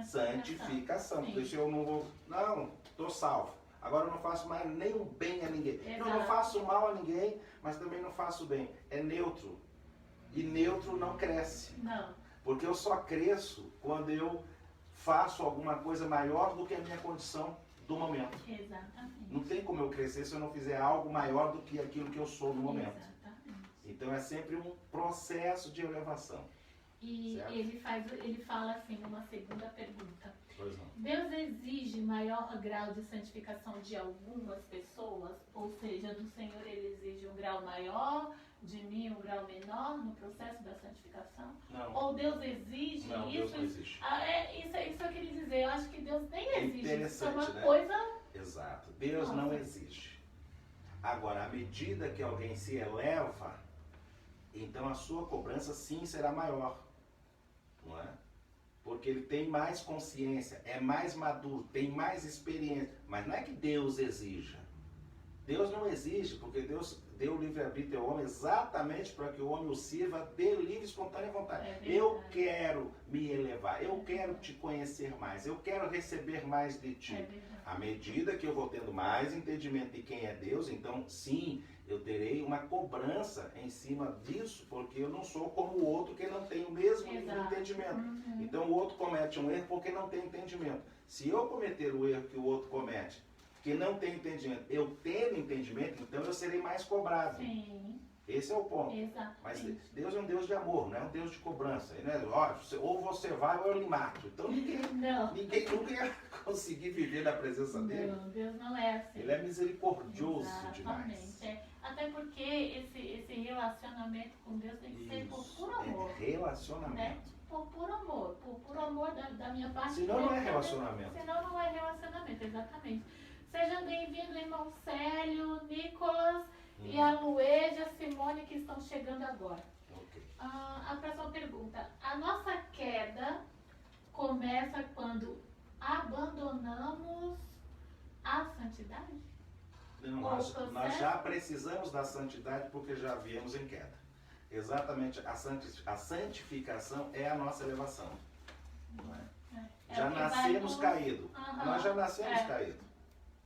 santificação. Por isso eu não vou, não, estou salvo. Agora eu não faço mais nenhum bem a ninguém. Exato. Não faço mal a ninguém, mas também não faço bem. É neutro. E neutro não cresce. Não. Porque eu só cresço quando eu faço alguma coisa maior do que a minha condição do momento. Exatamente. Não tem como eu crescer se eu não fizer algo maior do que aquilo que eu sou no momento. Exatamente. Então é sempre um processo de elevação. E ele fala assim numa segunda pergunta. Pois não. Deus exige maior grau de santificação de algumas pessoas? Ou seja, do Senhor ele exige um grau maior, de mim um grau menor no processo da santificação? Não. Ou Deus exige Não, isso? Deus não exige. Isso eu queria dizer. Eu acho que Deus nem exige. Isso é uma né? coisa... Exato. Deus não exige. Agora, à medida que alguém se eleva, então a sua cobrança sim será maior. Não é? Porque ele tem mais consciência, é mais maduro, tem mais experiência. Mas não é que Deus exija. Deus não exige, porque Deus deu o livre-arbítrio ao homem exatamente para que o homem o sirva de livre e espontânea vontade. Eu quero me elevar, eu quero te conhecer mais, eu quero receber mais de ti. À medida que eu vou tendo mais entendimento de quem é Deus, então sim, eu terei uma cobrança em cima disso, porque eu não sou como o outro que não tem o mesmo entendimento. Então o outro comete um erro porque não tem entendimento. Se eu cometer o erro que o outro comete, que não tem entendimento, eu tendo entendimento, então eu serei mais cobrado. Sim. Esse é o ponto. Exatamente. Mas Deus é um Deus de amor, não é um Deus de cobrança. Ele não é, ó, ou você vai ou eu lhe mato. Então ninguém nunca ia conseguir viver na presença dele. Não, Deus não é assim. Ele é misericordioso demais. Até porque esse relacionamento com Deus tem que ser por puro amor. Relacionamento. Né? Por puro amor da minha parte. Senão não é relacionamento. Senão não é relacionamento, exatamente. Seja bem-vindo, irmão Célio, Nicolas e a Lueja, Simone, que estão chegando agora. Okay. A próxima pergunta. A nossa queda começa quando abandonamos a santidade? Não, nós já precisamos da santidade porque já viemos em queda. Exatamente, a santificação é a nossa elevação. Não é? Já nascemos caídos. Nós já nascemos caídos.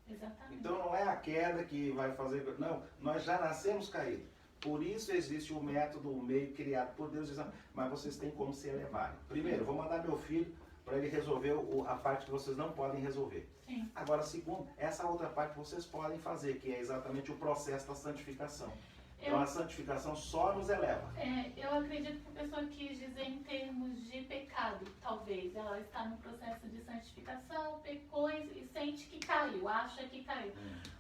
Exatamente. Então não é a queda que vai fazer... Não, nós já nascemos caídos. Por isso existe o método, o meio criado por Deus, dizendo, mas vocês têm como se elevarem. Primeiro, eu vou mandar meu filho para ele resolver a parte que vocês não podem resolver. Sim. Agora, segundo, essa outra parte vocês podem fazer, que é exatamente o processo da santificação. Então a santificação só nos eleva. Eu acredito que a pessoa quis dizer em termos de pecado, talvez. Ela está no processo de santificação, pecou e sente que caiu, acha que caiu.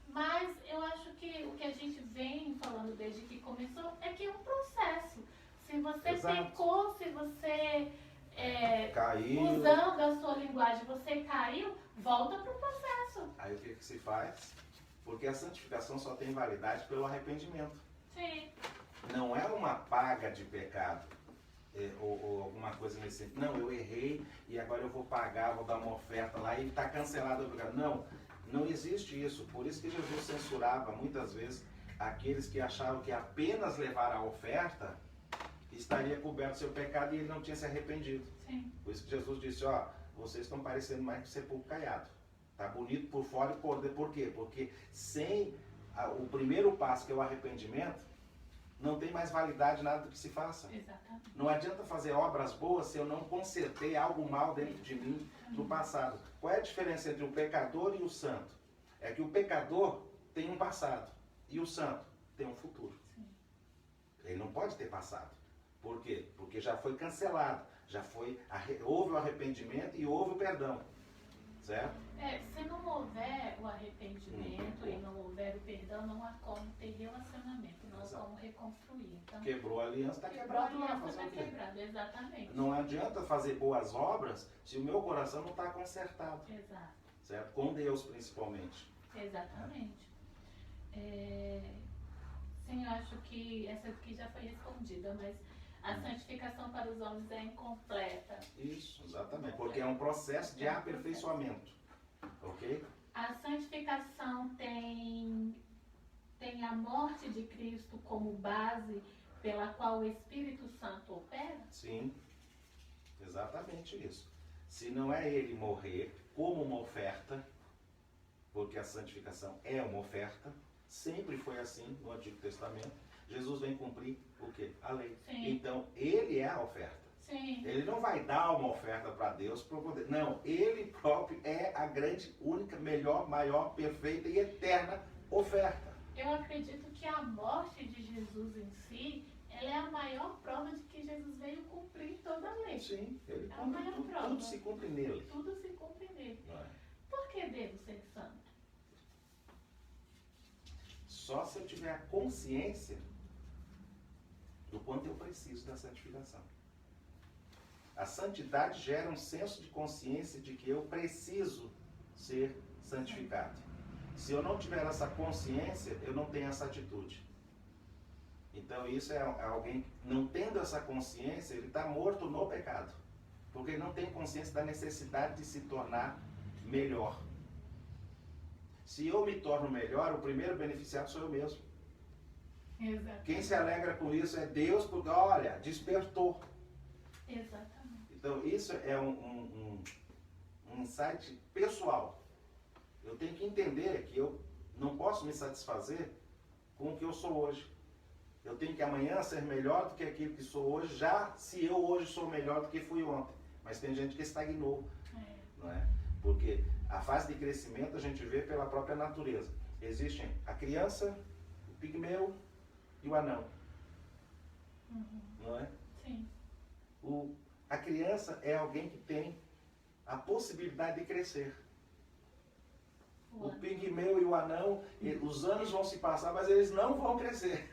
Mas eu acho que o que a gente vem falando desde que começou é que é um processo. Se você pecou, se você caiu, usando a sua linguagem, você caiu, volta para o processo. Aí o que se faz? Porque a santificação só tem validade pelo arrependimento. Sim. Não é uma paga de pecado, ou alguma coisa nesse sentido. Não, eu errei e agora eu vou pagar, vou dar uma oferta lá e está cancelado o pecado. Não, não existe isso. Por isso que Jesus censurava muitas vezes aqueles que achavam que apenas levar a oferta estaria coberto seu pecado e ele não tinha se arrependido. Sim. Por isso que Jesus disse, ó, vocês estão parecendo mais que sepulcro caiado. Tá bonito por fora e por dentro. Por quê? Porque sem o primeiro passo, que é o arrependimento, não tem mais validade nada do que se faça. Exatamente. Não adianta fazer obras boas se eu não consertei algo mal dentro de mim no passado. Qual é a diferença entre o pecador e o santo? É que o pecador tem um passado e o santo tem um futuro. Sim. Ele não pode ter passado. Por quê? Porque já foi cancelado, houve o arrependimento e houve o perdão. Certo? Se não houver o arrependimento e não houver o perdão, não há como ter relacionamento, não há como reconstruir. Então, quebrou a aliança, está quebrado lá. Está quebrado, exatamente. Não adianta fazer boas obras se o meu coração não está consertado. Exato. Certo? Com Deus, principalmente. Exatamente. Sim, eu acho que essa aqui já foi respondida, mas a santificação para os homens é incompleta. Isso, exatamente. Porque é um processo de aperfeiçoamento. Ok? A santificação tem a morte de Cristo como base pela qual o Espírito Santo opera? Sim, exatamente isso. Se não é ele morrer como uma oferta, porque a santificação é uma oferta, sempre foi assim no Antigo Testamento, Jesus vem cumprir o quê? A lei. Sim. Então, ele é a oferta. Sim. Ele não vai dar uma oferta para Deus para poder. Não, ele próprio é a grande, única, melhor, maior, perfeita e eterna oferta. Eu acredito que a morte de Jesus em si, ela é a maior prova de que Jesus veio cumprir toda a lei. Sim, ele é cumpre tudo se cumpre nele. Tudo se cumpre nele. Por que devo ser santo? Só se eu tiver a consciência do quanto eu preciso da santificação. A santidade gera um senso de consciência de que eu preciso ser santificado. Se eu não tiver essa consciência, eu não tenho essa atitude. Então isso é alguém que não tendo essa consciência, ele está morto no pecado. Porque ele não tem consciência da necessidade de se tornar melhor. Se eu me torno melhor, o primeiro beneficiado sou eu mesmo. Exatamente. Quem se alegra com isso é Deus, porque, olha, despertou. Exatamente. Então, isso é um insight pessoal. Eu tenho que entender que eu não posso me satisfazer com o que eu sou hoje. Eu tenho que amanhã ser melhor do que aquilo que sou hoje, já se eu hoje sou melhor do que fui ontem. Mas tem gente que estagnou, não é? Porque a fase de crescimento a gente vê pela própria natureza. Existem a criança, o pigmeu e o anão. Não é? Sim. A criança é alguém que tem a possibilidade de crescer. O pigmeu e o anão, os anos vão se passar, mas eles não vão crescer.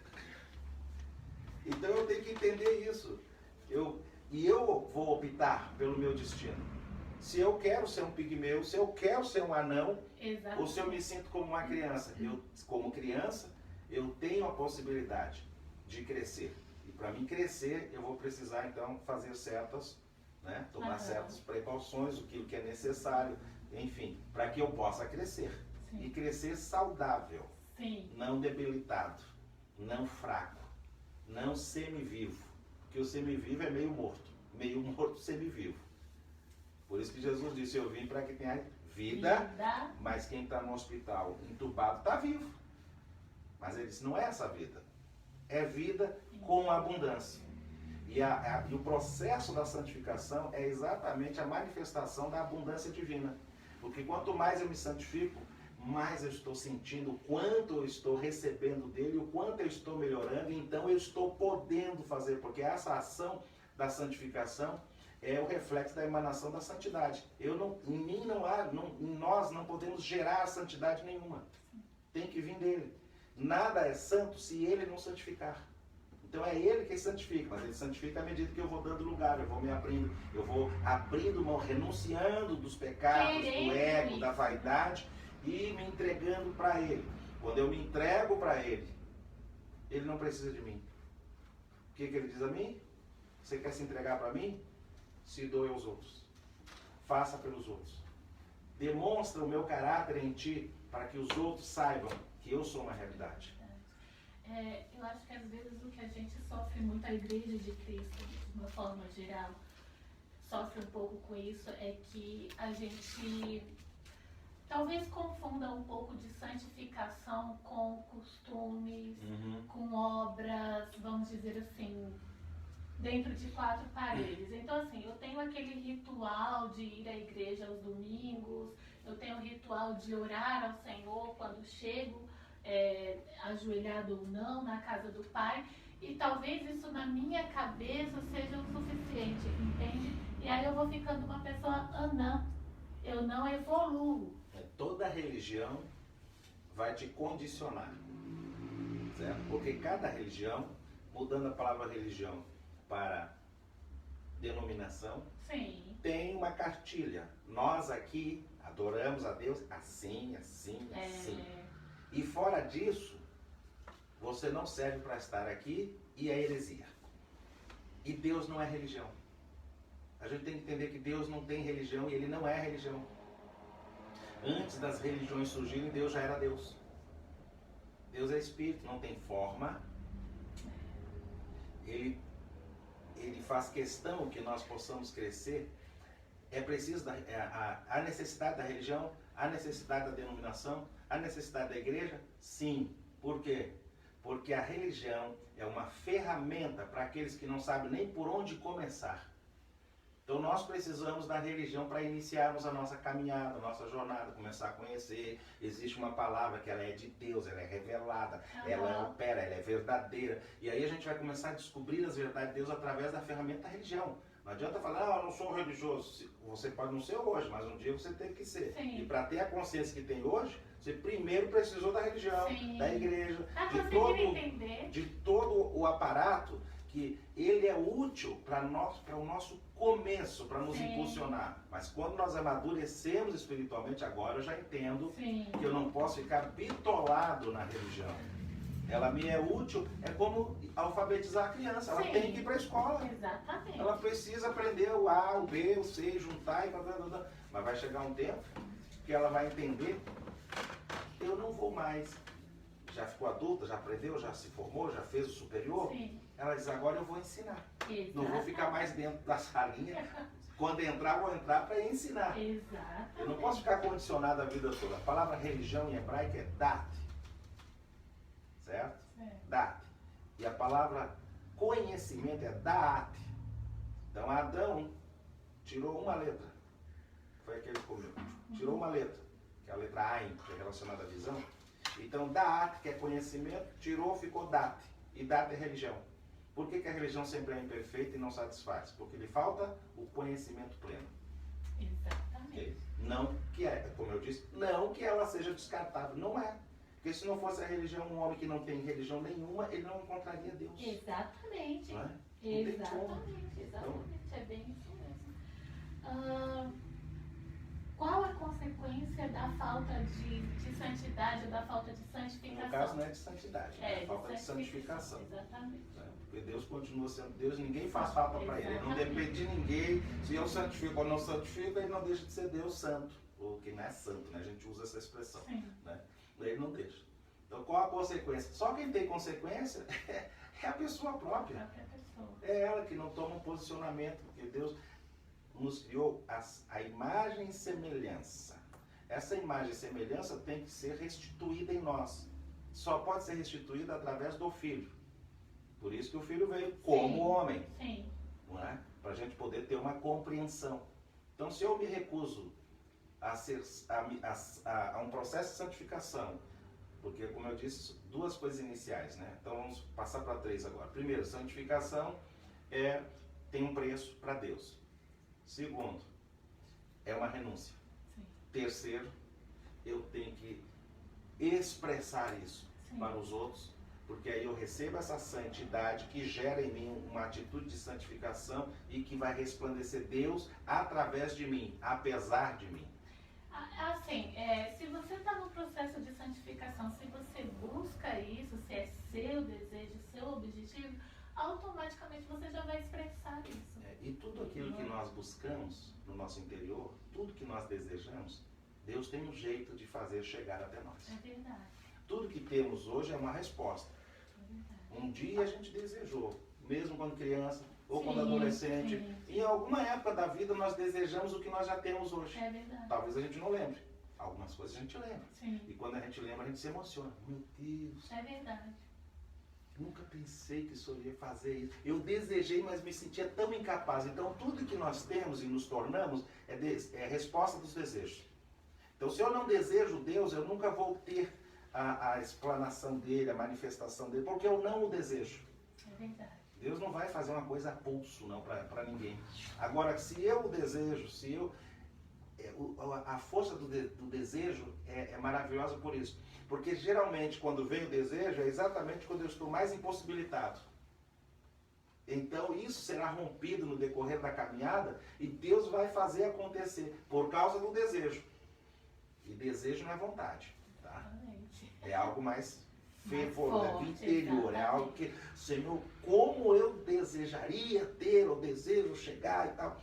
Então eu tenho que entender isso. E eu vou optar pelo meu destino. Se eu quero ser um pigmeu, se eu quero ser um anão, exatamente, ou se eu me sinto como uma criança. Como criança, eu tenho a possibilidade de crescer. E para mim crescer, eu vou precisar então fazer certas, né, tomar certas precauções, aquilo que é necessário, enfim, para que eu possa crescer. Sim. E crescer saudável. Sim. Não debilitado, não fraco, não semivivo. Porque o semivivo é meio morto semivivo. Por isso que Jesus disse, eu vim para que tenha vida, mas quem está no hospital entubado está vivo. Mas ele disse, não é essa vida. É vida com abundância. E o processo da santificação é exatamente a manifestação da abundância divina. Porque quanto mais eu me santifico, mais eu estou sentindo o quanto eu estou recebendo dele, o quanto eu estou melhorando, então eu estou podendo fazer, porque essa ação da santificação é o reflexo da emanação da santidade. Em nós não podemos gerar santidade nenhuma. Tem que vir dele. Nada é santo se ele não santificar. Então é ele que santifica, mas ele santifica à medida que eu vou dando lugar, eu vou me abrindo, eu vou abrindo mão, renunciando dos pecados, do ego, da vaidade e me entregando para ele. Quando eu me entrego para ele, ele não precisa de mim. O que ele diz a mim? Você quer se entregar para mim? Se doe aos outros. Faça pelos outros. Demonstra o meu caráter em ti para que os outros saibam que eu sou uma realidade. Eu acho que às vezes o que a gente sofre muito, a Igreja de Cristo, de uma forma geral, sofre um pouco com isso, é que a gente talvez confunda um pouco de santificação com costumes, com obras, vamos dizer assim, dentro de 4 paredes. Então, assim, eu tenho aquele ritual de ir à igreja aos domingos, eu tenho o ritual de orar ao Senhor quando chego, ajoelhado ou não, na casa do Pai, e talvez isso na minha cabeça seja o suficiente, entende? E aí eu vou ficando uma pessoa anã, eu não evoluo. Toda religião vai te condicionar, certo? Porque cada religião, mudando a palavra religião para denominação, sim, tem uma cartilha. Nós aqui adoramos a Deus assim, assim, assim. E fora disso, você não serve para estar aqui e é heresia. E Deus não é religião. A gente tem que entender que Deus não tem religião e ele não é religião. Antes das religiões surgirem, Deus já era Deus. Deus é espírito, não tem forma. Ele faz questão que nós possamos crescer. É preciso a necessidade da religião, a necessidade da denominação, a necessidade da igreja? Sim. Por quê? Porque a religião é uma ferramenta para aqueles que não sabem nem por onde começar. Então nós precisamos da religião para iniciarmos a nossa caminhada, a nossa jornada, começar a conhecer. Existe uma palavra que ela é de Deus, ela é revelada, ela opera, ela é verdadeira. E aí a gente vai começar a descobrir as verdades de Deus através da ferramenta da religião. Não adianta falar, eu não sou religioso. Você pode não ser hoje, mas um dia você teve que ser. Sim. E para ter a consciência que tem hoje, você primeiro precisou da religião, sim, da igreja, de todo o aparato que ele é útil para o nosso começo, para nos, sim, impulsionar. Mas quando nós amadurecemos espiritualmente, agora eu já entendo, sim, que eu não posso ficar bitolado na religião. Ela me é útil, é como alfabetizar a criança, ela, sim, tem que ir para a escola. Exatamente. Ela precisa aprender o A, o B, o C, juntar e blá, blá, blá. Mas vai chegar um tempo que ela vai entender ficou mais, já ficou adulta, já aprendeu, já se formou, já fez o superior, Sim. ela diz, agora eu vou ensinar. Exatamente. Não vou ficar mais dentro da salinha. Quando entrar, vou entrar para ensinar. Exatamente. Eu não posso ficar condicionado a vida toda. A palavra religião em hebraico é dat. Certo? Dat. E a palavra conhecimento é daat. Então Adão tirou uma letra. Foi aquele que comeu. Tirou uma letra, que é a letra Ain, que é relacionada à visão. Então daat, que é conhecimento, tirou, ficou dat. E dat é religião. Por que a religião sempre é imperfeita e não satisfaz? Porque lhe falta o conhecimento pleno. Exatamente. Não que é, como eu disse, não que ela seja descartável. Não é. Porque se não fosse a religião, um homem que não tem religião nenhuma, ele não encontraria Deus. Exatamente. Não é? Exatamente. É bem isso mesmo. Qual a consequência da falta de santidade, da falta de santificação? No caso não é de santidade, é falta de santificação. Exatamente. Porque Deus continua sendo Deus, ninguém faz falta para ele. Ele não depende de ninguém. Se eu santifico ou não santifico, ele não deixa de ser Deus santo. Ou que não é santo, né? A gente usa essa expressão. Né? Ele não deixa. Então qual a consequência? Só quem tem consequência é a pessoa própria. É ela que não toma um posicionamento, porque Deus nos criou a imagem e semelhança. Essa imagem e semelhança tem que ser restituída em nós. Só pode ser restituída através do Filho. Por isso que o Filho veio como homem. Sim. Não é? Para a gente poder ter uma compreensão. Então, se eu me recuso a um processo de santificação, porque, como eu disse, duas coisas iniciais, né? Então, vamos passar para 3 agora. Primeiro, santificação tem um preço para Deus. Segundo, é uma renúncia. Sim. Terceiro, eu tenho que expressar isso para os outros, porque aí eu recebo essa santidade que gera em mim uma atitude de santificação e que vai resplandecer Deus através de mim, apesar de mim. Assim, se você está no processo de santificação, se você busca isso, se é seu desejo, seu objetivo, automaticamente você já vai expressar isso. E tudo aquilo que nós buscamos no nosso interior, tudo que nós desejamos, Deus tem um jeito de fazer chegar até nós. É verdade. Tudo que temos hoje é uma resposta. Um dia a gente desejou, mesmo quando criança ou quando adolescente. Em alguma época da vida nós desejamos o que nós já temos hoje. É verdade. Talvez a gente não lembre. Algumas coisas a gente lembra. Sim. E quando a gente lembra, a gente se emociona. Meu Deus. É verdade. Nunca pensei que isso ia fazer isso. Eu desejei, mas me sentia tão incapaz. Então tudo que nós temos e nos tornamos é resposta dos desejos. Então se eu não desejo Deus, eu nunca vou ter a explanação dele, a manifestação dele, porque eu não o desejo. É verdade. Deus não vai fazer uma coisa a pulso, não, para ninguém. Agora, se eu o desejo, a força do desejo é maravilhosa por isso. Porque geralmente, quando vem o desejo, é exatamente quando eu estou mais impossibilitado. Então, isso será rompido no decorrer da caminhada e Deus vai fazer acontecer por causa do desejo. E desejo não é vontade. É algo mais fervoroso, interior. É algo que, Senhor, como eu desejaria ter, ou desejo chegar e tal.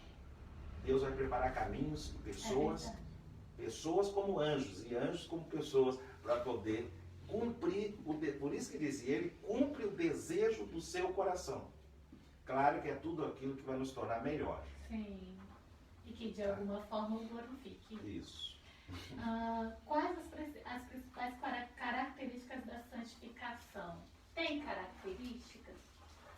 Deus vai preparar caminhos, pessoas como anjos, e anjos como pessoas, para poder cumprir, por isso que dizia, ele cumpre o desejo do seu coração. Claro que é tudo aquilo que vai nos tornar melhor. Sim. E que de alguma forma o glorifique. Isso. Quais as principais características da santificação? Tem características?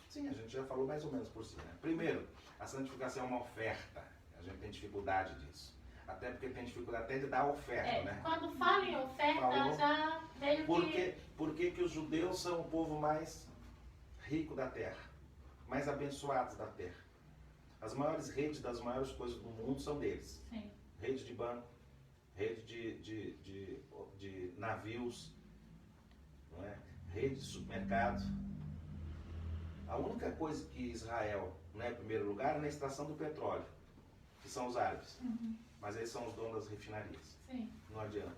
Sim, a gente já falou mais ou menos por cima. Primeiro, a santificação é uma oferta. A gente tem dificuldade disso. Até porque tem dificuldade até de dar oferta, né? Quando fala em oferta, já meio que... Por que os judeus são o povo mais rico da terra? Mais abençoados da terra? As maiores redes das maiores coisas do mundo são deles. Sim. Rede de banco, rede de navios, não é? Rede de supermercado. A única coisa que Israel não é em primeiro lugar é na extração do petróleo, que são os árabes. Mas eles são os donos das refinarias. Sim. Não adianta.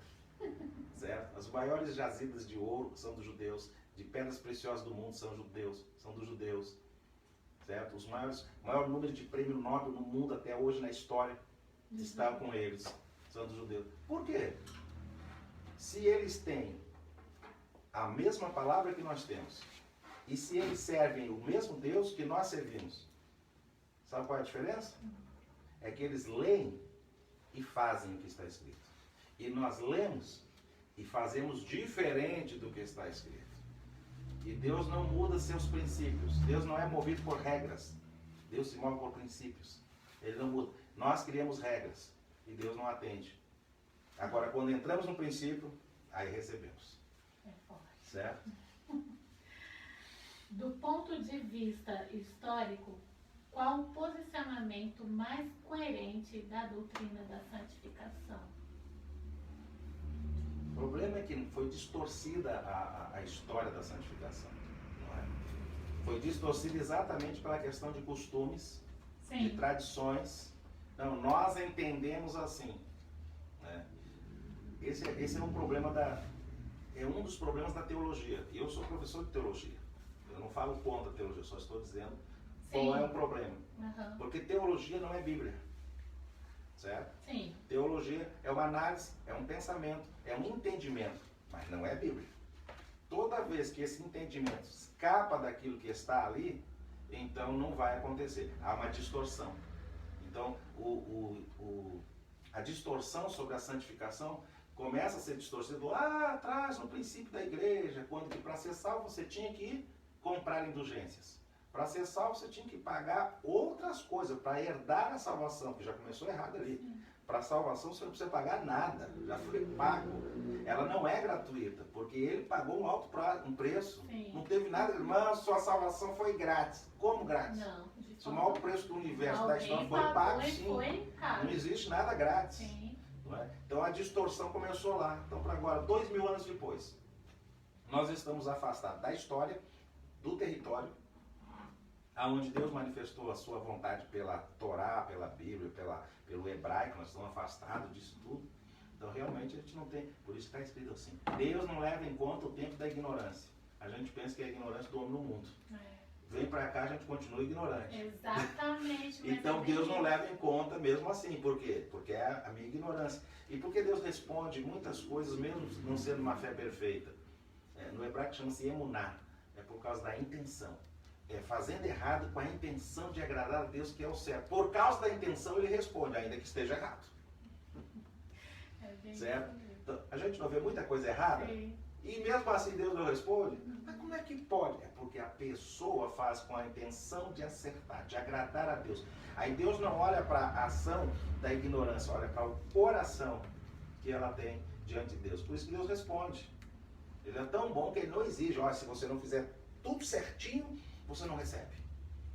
Certo? As maiores jazidas de ouro são dos judeus, de pedras preciosas do mundo são dos judeus. Certo? O maior número de prêmio Nobel no mundo até hoje na história está com eles. São dos judeus. Por quê? Se eles têm a mesma palavra que nós temos. E se eles servem o mesmo Deus que nós servimos. Sabe qual é a diferença? É que eles leem e fazem o que está escrito. E nós lemos e fazemos diferente do que está escrito. E Deus não muda seus princípios. Deus não é movido por regras. Deus se move por princípios. Ele não muda. Nós criamos regras e Deus não atende. Agora, quando entramos no princípio, aí recebemos. É forte. Certo? Do ponto de vista histórico, qual o posicionamento mais coerente da doutrina da santificação? O problema é que foi distorcida a história da santificação. Não é? Foi distorcida exatamente pela questão de costumes, Sim. de tradições. Não, nós entendemos assim. Né? Esse é um problema é um dos problemas da teologia. E eu sou professor de teologia. Eu não falo contra a teologia, só estou dizendo qual é o problema. Uhum. Porque teologia não é Bíblia. Certo? Sim. Teologia é uma análise, é um pensamento, é um entendimento, mas não é Bíblia. Toda vez que esse entendimento escapa daquilo que está ali, então não vai acontecer. Há uma distorção. Então, a distorção sobre a santificação começa a ser distorcida lá atrás, no princípio da igreja, quando que para ser salvo você tinha que comprar indulgências. Para ser salvo você tinha que pagar outras coisas para herdar a salvação, que já começou errado ali. Para a salvação você não precisa pagar nada, já foi pago. Ela não é gratuita, porque ele pagou um alto preço. Sim. Não teve nada, irmão, sua salvação foi grátis. Como grátis? Não. Se o maior preço do universo da história foi pago, sim. Foi caro. Não existe nada grátis. Sim. Não é? Então a distorção começou lá. Então, para agora, 2000 anos depois, nós estamos afastados da história, do território, aonde Deus manifestou a sua vontade pela Torá, pela Bíblia, pelo hebraico. Nós estamos afastados disso tudo. Então realmente a gente não tem, por isso está escrito assim, Deus não leva em conta o tempo da ignorância. A gente pensa que a ignorância domina o mundo. Vem para cá, a gente continua ignorante. Exatamente. Então Deus não leva em conta mesmo assim. Por quê? Porque é a minha ignorância. E porque Deus responde muitas coisas, mesmo não sendo uma fé perfeita. No hebraico chama-se emuná. É por causa da intenção. Fazendo errado com a intenção de agradar a Deus, que é o certo. Por causa da intenção ele responde, ainda que esteja errado. Certo? Então, a gente não vê muita coisa errada. Sim. E mesmo assim Deus não responde? Mas como é que pode? É porque a pessoa faz com a intenção de acertar, de agradar a Deus. Aí Deus não olha para a ação da ignorância, olha para o coração que ela tem diante de Deus. Por isso que Deus responde. Ele é tão bom que ele não exige, olha, se você não fizer tudo certinho, você não recebe.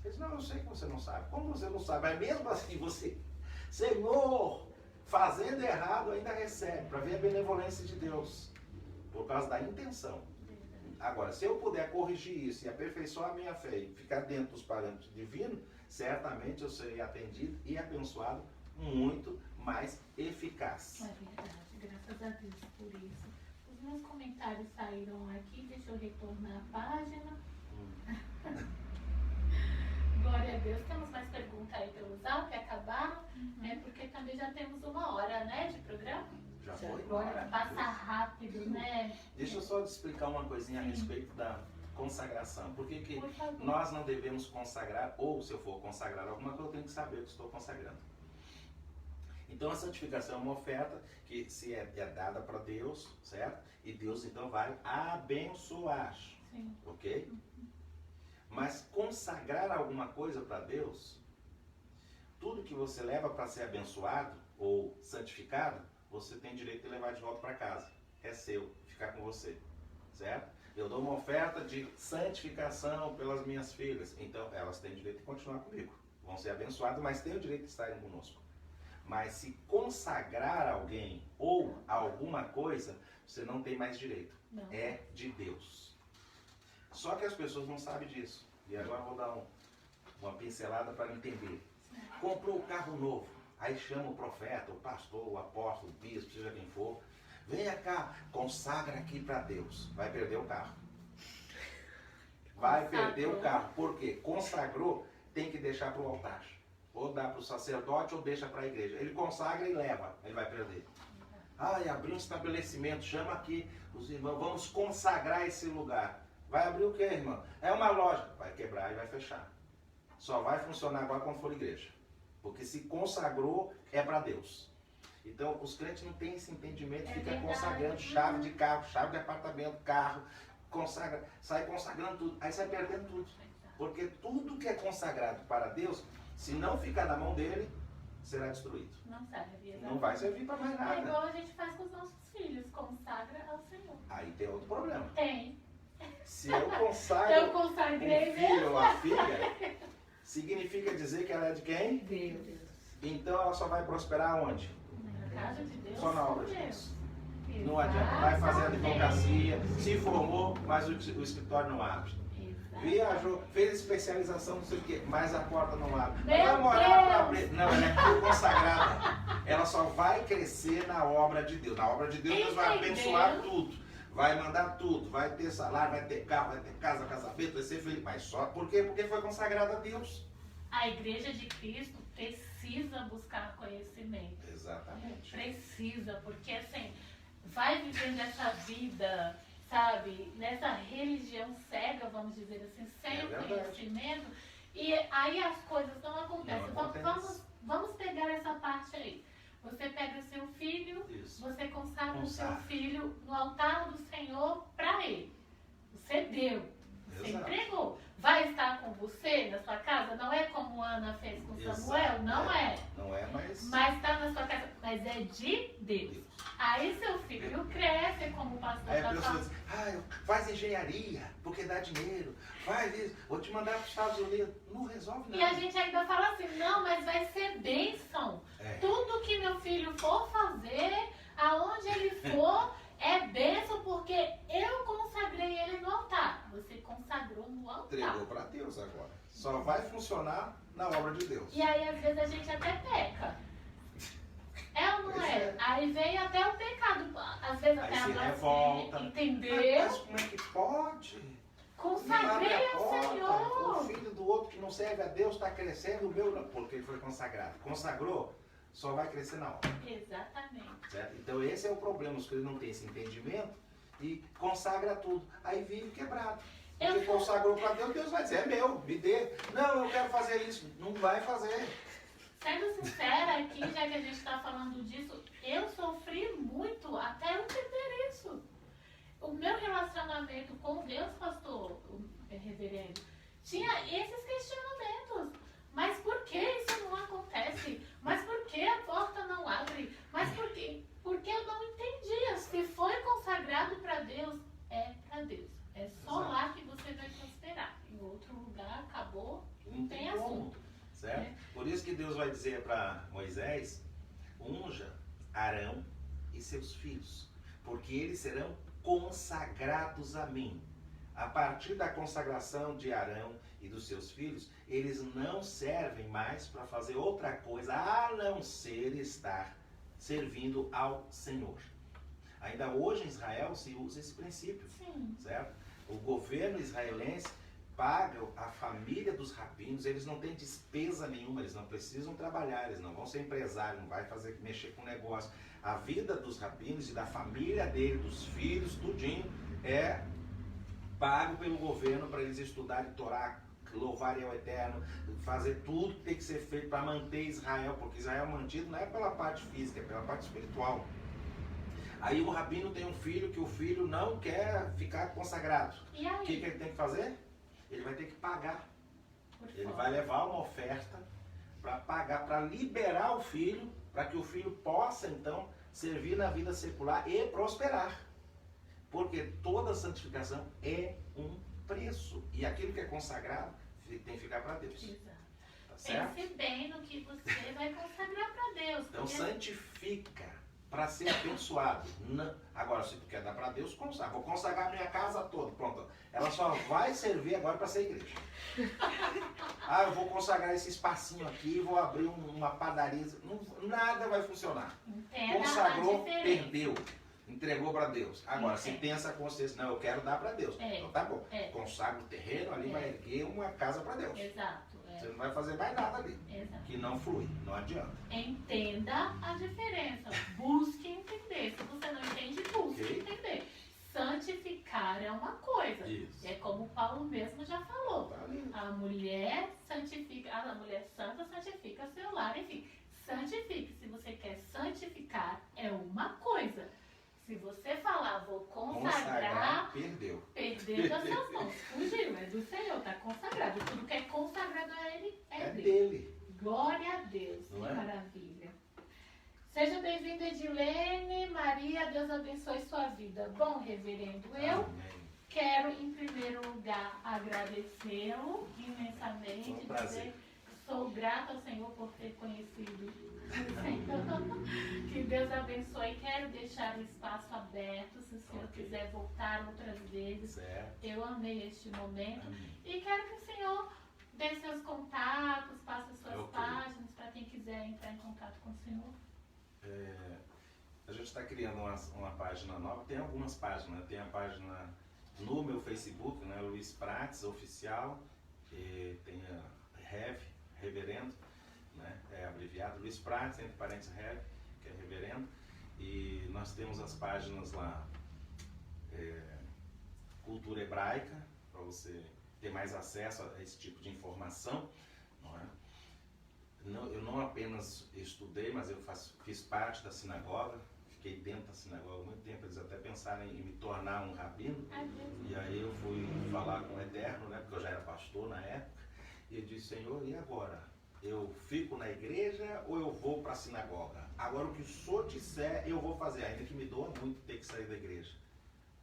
Ele diz, não, eu sei que você não sabe. Como você não sabe? Mas mesmo assim você, Senhor, fazendo errado ainda recebe, para ver a benevolência de Deus. Por causa da intenção. Agora, se eu puder corrigir isso e aperfeiçoar a minha fé e ficar dentro dos parâmetros divinos, certamente eu serei atendido e abençoado muito mais eficaz. É verdade, graças a Deus por isso. Os meus comentários saíram aqui, deixa eu retornar a página. Glória a Deus. Temos mais perguntas aí pelo zap, acabaram, né? Porque também já temos 1 hora, né, de programa. Já foi? Passa rápido, né? Deixa eu só te explicar uma coisinha a respeito da consagração. Por que Por favor. nós não devemos consagrar, ou se eu for consagrar alguma coisa, eu tenho que saber o que estou consagrando. Então a santificação é uma oferta que se é dada para Deus, certo? E Deus então vai abençoar. Sim. Ok? Mas consagrar alguma coisa para Deus, tudo que você leva para ser abençoado ou santificado, você tem direito de levar de volta para casa. É seu, ficar com você. Certo? Eu dou uma oferta de santificação pelas minhas filhas. Então, elas têm direito de continuar comigo. Vão ser abençoadas, mas têm o direito de estarem conosco. Mas se consagrar alguém ou alguma coisa, você não tem mais direito. Não. É de Deus. Só que as pessoas não sabem disso. E agora eu vou dar uma pincelada para entender. Comprou o carro novo. Aí chama o profeta, o pastor, o apóstolo, o bispo, seja quem for. Venha cá, consagra aqui para Deus. Vai perder o carro. Vai perder o carro. Por quê? Consagrou, tem que deixar para o altar. Ou dá para o sacerdote ou deixa para a igreja. Ele consagra e leva. Ele vai perder. Abrir um estabelecimento, chama aqui os irmãos, vamos consagrar esse lugar. Vai abrir o quê, irmão? É uma loja. Vai quebrar e vai fechar. Só vai funcionar agora quando for igreja. Porque se consagrou, é para Deus. Então, os crentes não têm esse entendimento, fica consagrando chave de carro, chave de apartamento, carro, sai consagrando tudo. Aí sai perdendo tudo. Porque tudo que é consagrado para Deus, se não ficar na mão dele, será destruído. Não serve. Não vai servir para mais nada. É igual a gente faz com os nossos filhos, consagra ao Senhor. Aí tem outro problema. Tem. Se eu consagro consagrei um filho ou a filha, significa dizer que ela é de quem? Deus. Então ela só vai prosperar onde? Na casa de Deus. Só na obra de Deus. Não adianta. Vai fazer advocacia, se formou, mas o escritório não abre. Viajou, fez especialização, não sei o quê, mas a porta não abre. Vai morar para abrir. Não, ela é tudo consagrada. Ela só vai crescer na obra de Deus. Na obra de Deus, Deus vai abençoar tudo. Vai mandar tudo. Vai ter salário, vai ter carro, vai ter casa, casamento, vai ser feliz. Mas só por quê? Porque foi consagrada a Deus. A igreja de Cristo precisa buscar conhecimento. Exatamente. Precisa, porque assim, vai vivendo essa vida, sabe, nessa religião cega, vamos dizer assim, sem o conhecimento, e aí as coisas não acontecem. Vamos pegar essa parte aí. Você pega o seu filho, você consagra o seu filho no altar do Senhor para ele. Você deu, você entregou. Vai estar com você na sua casa? Não é como Ana fez com Samuel? Não é. Não é, mas está na sua casa. Mas é de Deus. Aí seu filho cresce, como o pastor está falando. Faz engenharia, porque dá dinheiro. Faz isso, vou te mandar para os Estados Unidos. Não resolve nada. E a gente ainda fala assim, não, mas vai ser bênção. Tudo que meu filho for fazer, aonde ele for, é bênção, porque eu consagrei ele no altar. Você consagrou no altar. Entregou para Deus agora. Só vai funcionar na obra de Deus. E aí, às vezes, a gente até peca. É ou não é? Aí vem até o pecado. Às vezes até a revolta. Entendeu? Mas como é que pode? Consagrei ao Senhor. O filho do outro que não serve a Deus está crescendo, o meu não. Porque ele foi consagrado. Consagrou, só vai crescer na obra. Exatamente. Certo? Então esse é o problema. Os crentes não têm esse entendimento e consagra tudo. Aí vive quebrado. Porque consagrou para Deus, Deus vai dizer, é meu, me dê. Não, eu quero fazer isso. Não vai fazer. Sendo sincera aqui, já que a gente está falando disso, eu sofri muito até eu entender isso. O meu relacionamento com Deus, pastor, reverendo, tinha esses questionamentos. Mas por que isso não acontece? Mas por que a porta não abre? Mas por quê? Porque eu não entendia. Se foi consagrado para Deus, é para Deus. É só lá que você vai prosperar. Em outro lugar, acabou, não tem assunto. Certo? Por isso que Deus vai dizer para Moisés, unja Arão e seus filhos, porque eles serão consagrados a mim. A partir da consagração de Arão e dos seus filhos, eles não servem mais para fazer outra coisa, a não ser estar servindo ao Senhor. Ainda hoje em Israel se usa esse princípio, certo? O governo israelense paga a família dos rabinos, eles não têm despesa nenhuma, eles não precisam trabalhar, eles não vão ser empresários, não vai mexer com negócio. A vida dos rabinos e da família dele, dos filhos, tudinho, é pago pelo governo para eles estudarem Torá, louvarem ao Eterno, fazer tudo que tem que ser feito para manter Israel, porque Israel é mantido não é pela parte física, é pela parte espiritual. Aí o rabino tem um filho que o filho não quer ficar consagrado. E aí? O que ele tem que fazer? Ele vai ter que pagar. Ele vai levar uma oferta para pagar, para liberar o filho, para que o filho possa então servir na vida secular e prosperar. Porque toda santificação é um preço. E aquilo que é consagrado tem que ficar para Deus. Exato. Tá certo? Pense bem no que você vai consagrar para Deus. Então santifica para ser abençoado. Não. Agora, se tu quer dar para Deus, consagra. Vou consagrar minha casa toda. Pronto. Ela só vai servir agora para ser igreja. Eu vou consagrar esse espacinho aqui, vou abrir uma padaria. Não, nada vai funcionar. Entenda Consagrou, perdeu. entregou para Deus. Agora, se Entendo. tem essa consciência, não, eu quero dar para Deus. Então tá bom, consagra o terreno, ali vai erguer uma casa para Deus. Exato. Você não vai fazer mais nada ali. Exato. Que não flui, não adianta. Entenda a diferença. Busque entender. Se você não entende, busque entender. Santificar é uma coisa. Isso. É como o Paulo mesmo já falou. Tá ali. A mulher santifica, a mulher santa santifica seu lar, enfim. Santifique. Se você quer santificar, é uma coisa. Se você falar, vou consagrar, perdeu. Perdeu das suas mãos. Fugiu, é do Senhor, está consagrado. Tudo que é consagrado a Ele é dele. Glória a Deus, Não que é? maravilha. Seja bem-vinda, Edilene. Maria, Deus abençoe sua vida. Bom, reverendo, eu quero, em primeiro lugar, agradecê-lo imensamente. Um prazer. Dizer que sou grata ao Senhor por ter conhecido o Senhor. Que Deus abençoe. Quero deixar o espaço aberto, se o Senhor quiser voltar outras vezes. Certo. Eu amei este momento. Amém. E quero que o Senhor dê seus contatos, passe suas Ok. páginas para quem quiser entrar em contato com o Senhor. A gente está criando uma página nova, tem algumas páginas, tem a página no meu Facebook, né, Luiz Prates Oficial, e tem a Reverendo, né, é abreviado, Luiz Prates, entre parênteses Rev, que é Reverendo, e nós temos as páginas lá, Cultura Hebraica, para você ter mais acesso a esse tipo de informação, não é? Eu não apenas estudei, mas eu fiz parte da sinagoga, fiquei dentro da sinagoga há muito tempo, eles até pensaram em me tornar um rabino, e aí eu fui falar com o Eterno, né, porque eu já era pastor na época, e eu disse, Senhor, e agora? Eu fico na igreja ou eu vou para a sinagoga? Agora o que o Senhor disser, eu vou fazer, ainda que me doa muito ter que sair da igreja.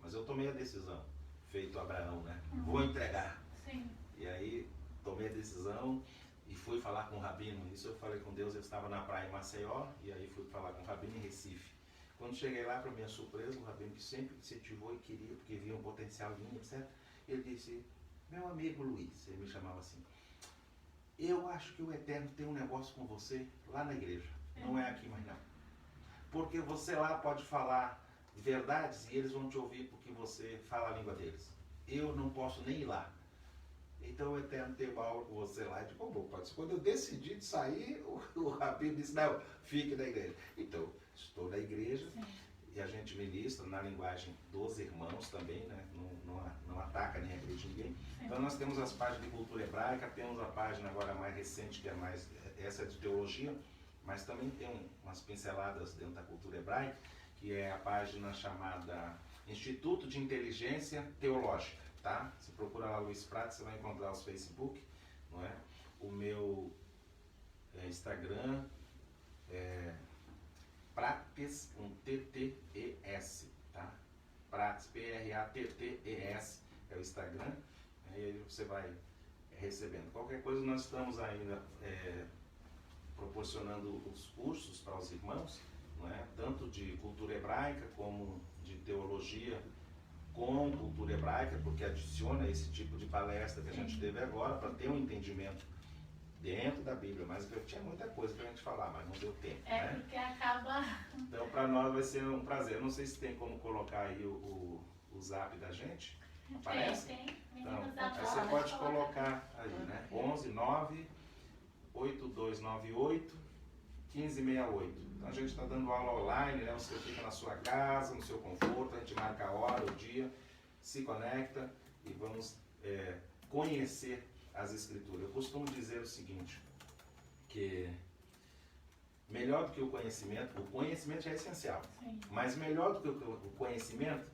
Mas eu tomei a decisão, feito Abraão, né? Vou entregar. Sim. E aí tomei a decisão e fui falar com o Rabino. Isso eu falei com Deus, eu estava na praia em Maceió, e aí fui falar com o Rabino em Recife. Quando cheguei lá, para minha surpresa, o Rabino, que sempre incentivou e queria, porque via um potencial em mim, etc., ele disse, meu amigo Luiz, ele me chamava assim, eu acho que o Eterno tem um negócio com você lá na igreja, não é aqui mais não. Porque você lá pode falar verdades e eles vão te ouvir porque você fala a língua deles. Eu não posso nem ir lá. Então o Eterno tem uma aula com você lá. Eu digo, bom, pode ser. Quando eu decidi de sair, o Rabino disse, não, fique na igreja. Então, estou na igreja. Sim. E a gente ministra na linguagem dos irmãos também, né? Não ataca nem agride ninguém. Sim. Então nós temos as páginas de cultura hebraica, temos a página agora mais recente, que é mais, essa é de teologia, mas também tem umas pinceladas dentro da cultura hebraica, que é a página chamada Instituto de Inteligência Teológica, tá? Se procura lá Luiz Prates, você vai encontrar os Facebook, não é? O meu Instagram é Prates, com T-T-E-S, tá? Prates, P-R-A-T-T-E-S, é o Instagram, e aí você vai recebendo. Qualquer coisa, nós estamos ainda proporcionando os cursos para os irmãos, não é? Tanto de cultura hebraica como de teologia com cultura hebraica, porque adiciona esse tipo de palestra que a gente teve agora para ter um entendimento dentro da Bíblia, mas tinha muita coisa pra gente falar, mas não deu tempo, né? Porque acaba... Então, para nós vai ser um prazer. Eu não sei se tem como colocar aí o zap da gente. Aparece? Tem. Então, aí você pode colocar aí, né? 11 9 8298 1568. Então, a gente está dando aula online, né? Você fica na sua casa, no seu conforto, a gente marca a hora, o dia, se conecta e vamos conhecer as escrituras. Eu costumo dizer o seguinte, que melhor do que o conhecimento já é essencial. Sim. Mas melhor do que o conhecimento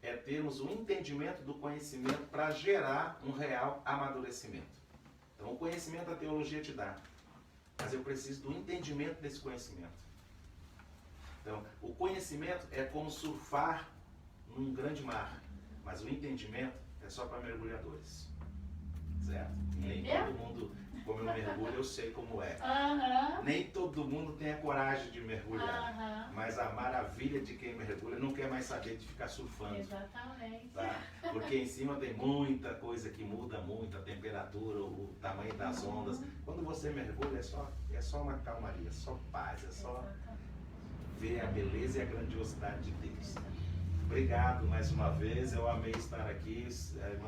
é termos um entendimento do conhecimento para gerar um real amadurecimento. Então o conhecimento a teologia te dá, mas eu preciso do entendimento desse conhecimento. Então o conhecimento é como surfar num grande mar, mas o entendimento é só para mergulhadores. Certo? Nem todo mundo, como eu mergulho, eu sei como é. Nem todo mundo tem a coragem de mergulhar. Mas a maravilha de quem mergulha não quer mais saber de ficar surfando. Exatamente. Tá? Porque em cima tem muita coisa que muda muito, a temperatura, o tamanho das ondas. Quando você mergulha, é só uma calmaria, só paz, é só ver a beleza e a grandiosidade de Deus. Obrigado mais uma vez, eu amei estar aqui,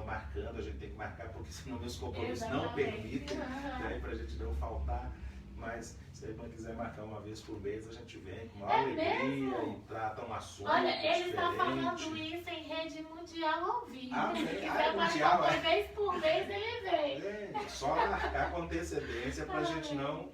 marcando, a gente tem que marcar porque senão meus compromissos não permitem, né, para a gente não faltar, mas se a irmã quiser marcar uma vez por mês, a gente vem com maior alegria mesmo? E trata um assunto Olha, ele está diferente. falando isso em rede mundial ao vivo. Se quiser marcar uma vez por mês, ele vem. Só marcar com antecedência para a gente não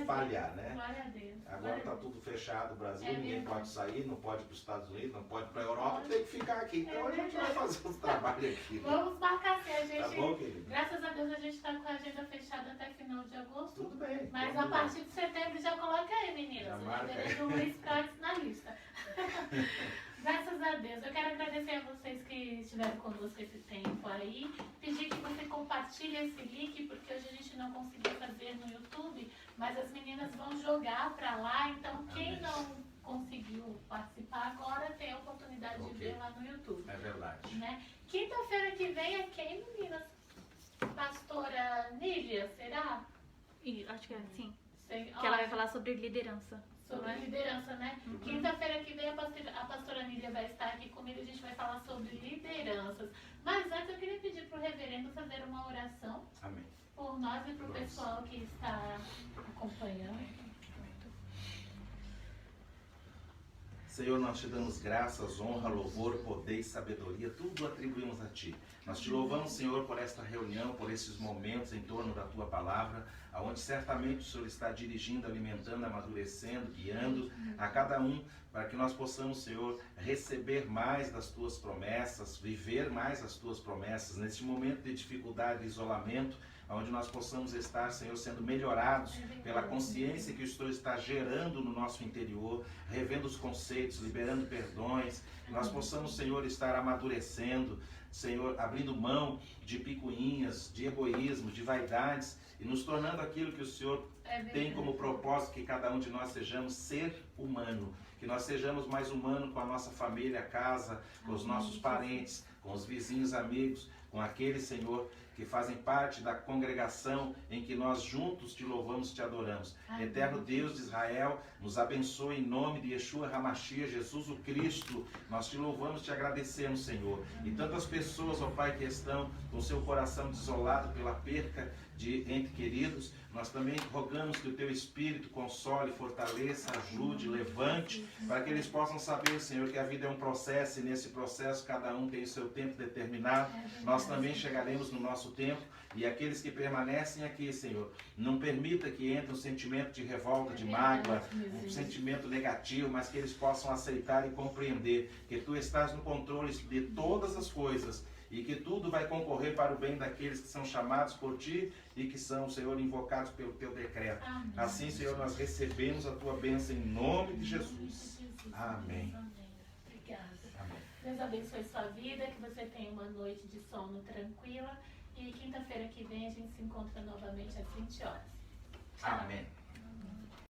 falhar, né? Glória a Deus. Agora está tudo fechado, o Brasil, ninguém pode sair, não pode ir para os Estados Unidos, não pode ir para a Europa, tem que ficar aqui. Então a gente vai fazer os trabalhos aqui. Vamos marcar assim, a gente. Tá bom, querido? Graças a Deus a gente está com a agenda fechada até final de agosto. Tudo bem. Mas a partir de setembro já coloca aí, meninas. Já marca aí. O Luiz Prates na lista. Graças a Deus. Eu quero agradecer a vocês que estiveram conosco esse tempo aí. Pedir que você compartilhe esse link, porque hoje a gente não conseguiu fazer no YouTube, mas as meninas vão jogar para lá. Então, quem não conseguiu participar agora tem a oportunidade de ver lá no YouTube. É verdade. Né? Quinta-feira que vem é quem, meninas? Pastora Nília, será? Acho que é, sim. Sei. Que ela vai falar sobre liderança. Sobre a liderança, né? Quinta-feira que vem a pastora Nília vai estar aqui comigo, a gente vai falar sobre lideranças. Mas antes eu queria pedir para o reverendo fazer uma oração. Amém. Por nós e para o pessoal que está acompanhando. Senhor, nós te damos graças, honra, louvor, poder e sabedoria, tudo atribuímos a Ti. Nós te louvamos, Senhor, por esta reunião, por esses momentos em torno da Tua Palavra, onde certamente o Senhor está dirigindo, alimentando, amadurecendo, guiando a cada um, para que nós possamos, Senhor, receber mais das Tuas promessas, viver mais as Tuas promessas, nesse momento de dificuldade e isolamento, onde nós possamos estar, Senhor, sendo melhorados pela consciência que o Senhor está gerando no nosso interior, revendo os conceitos, liberando perdões, que nós possamos, Senhor, estar amadurecendo, Senhor, abrindo mão de picuinhas, de egoísmo, de vaidades e nos tornando aquilo que o Senhor tem como propósito, que cada um de nós sejamos ser humano, que nós sejamos mais humanos com a nossa família, a casa, com os nossos parentes, com os vizinhos, amigos, com aqueles, Senhor, que fazem parte da congregação em que nós juntos te louvamos e te adoramos. Amém. Eterno Deus de Israel, nos abençoe em nome de Yeshua HaMashiach, Jesus o Cristo. Nós te louvamos e te agradecemos, Senhor. Amém. E tantas pessoas, ó Pai, que estão com seu coração desolado pela perca de entes queridos, nós também rogamos que o Teu Espírito console, fortaleça, ajude, levante, para que eles possam saber, Senhor, que a vida é um processo e nesse processo cada um tem o seu tempo determinado. Nós também chegaremos no nosso tempo e aqueles que permanecem aqui, Senhor, não permita que entre um sentimento de revolta, de mágoa, um sentimento negativo, mas que eles possam aceitar e compreender que Tu estás no controle de todas as coisas e que tudo vai concorrer para o bem daqueles que são chamados por Ti e que são, Senhor, invocados pelo Teu decreto. Amém. Assim, Senhor, nós recebemos a Tua bênção em nome de Jesus. Amém. Obrigada. Amém. Deus abençoe sua vida, que você tenha uma noite de sono tranquila e quinta-feira que vem a gente se encontra novamente às 20 horas. Tchau. Amém.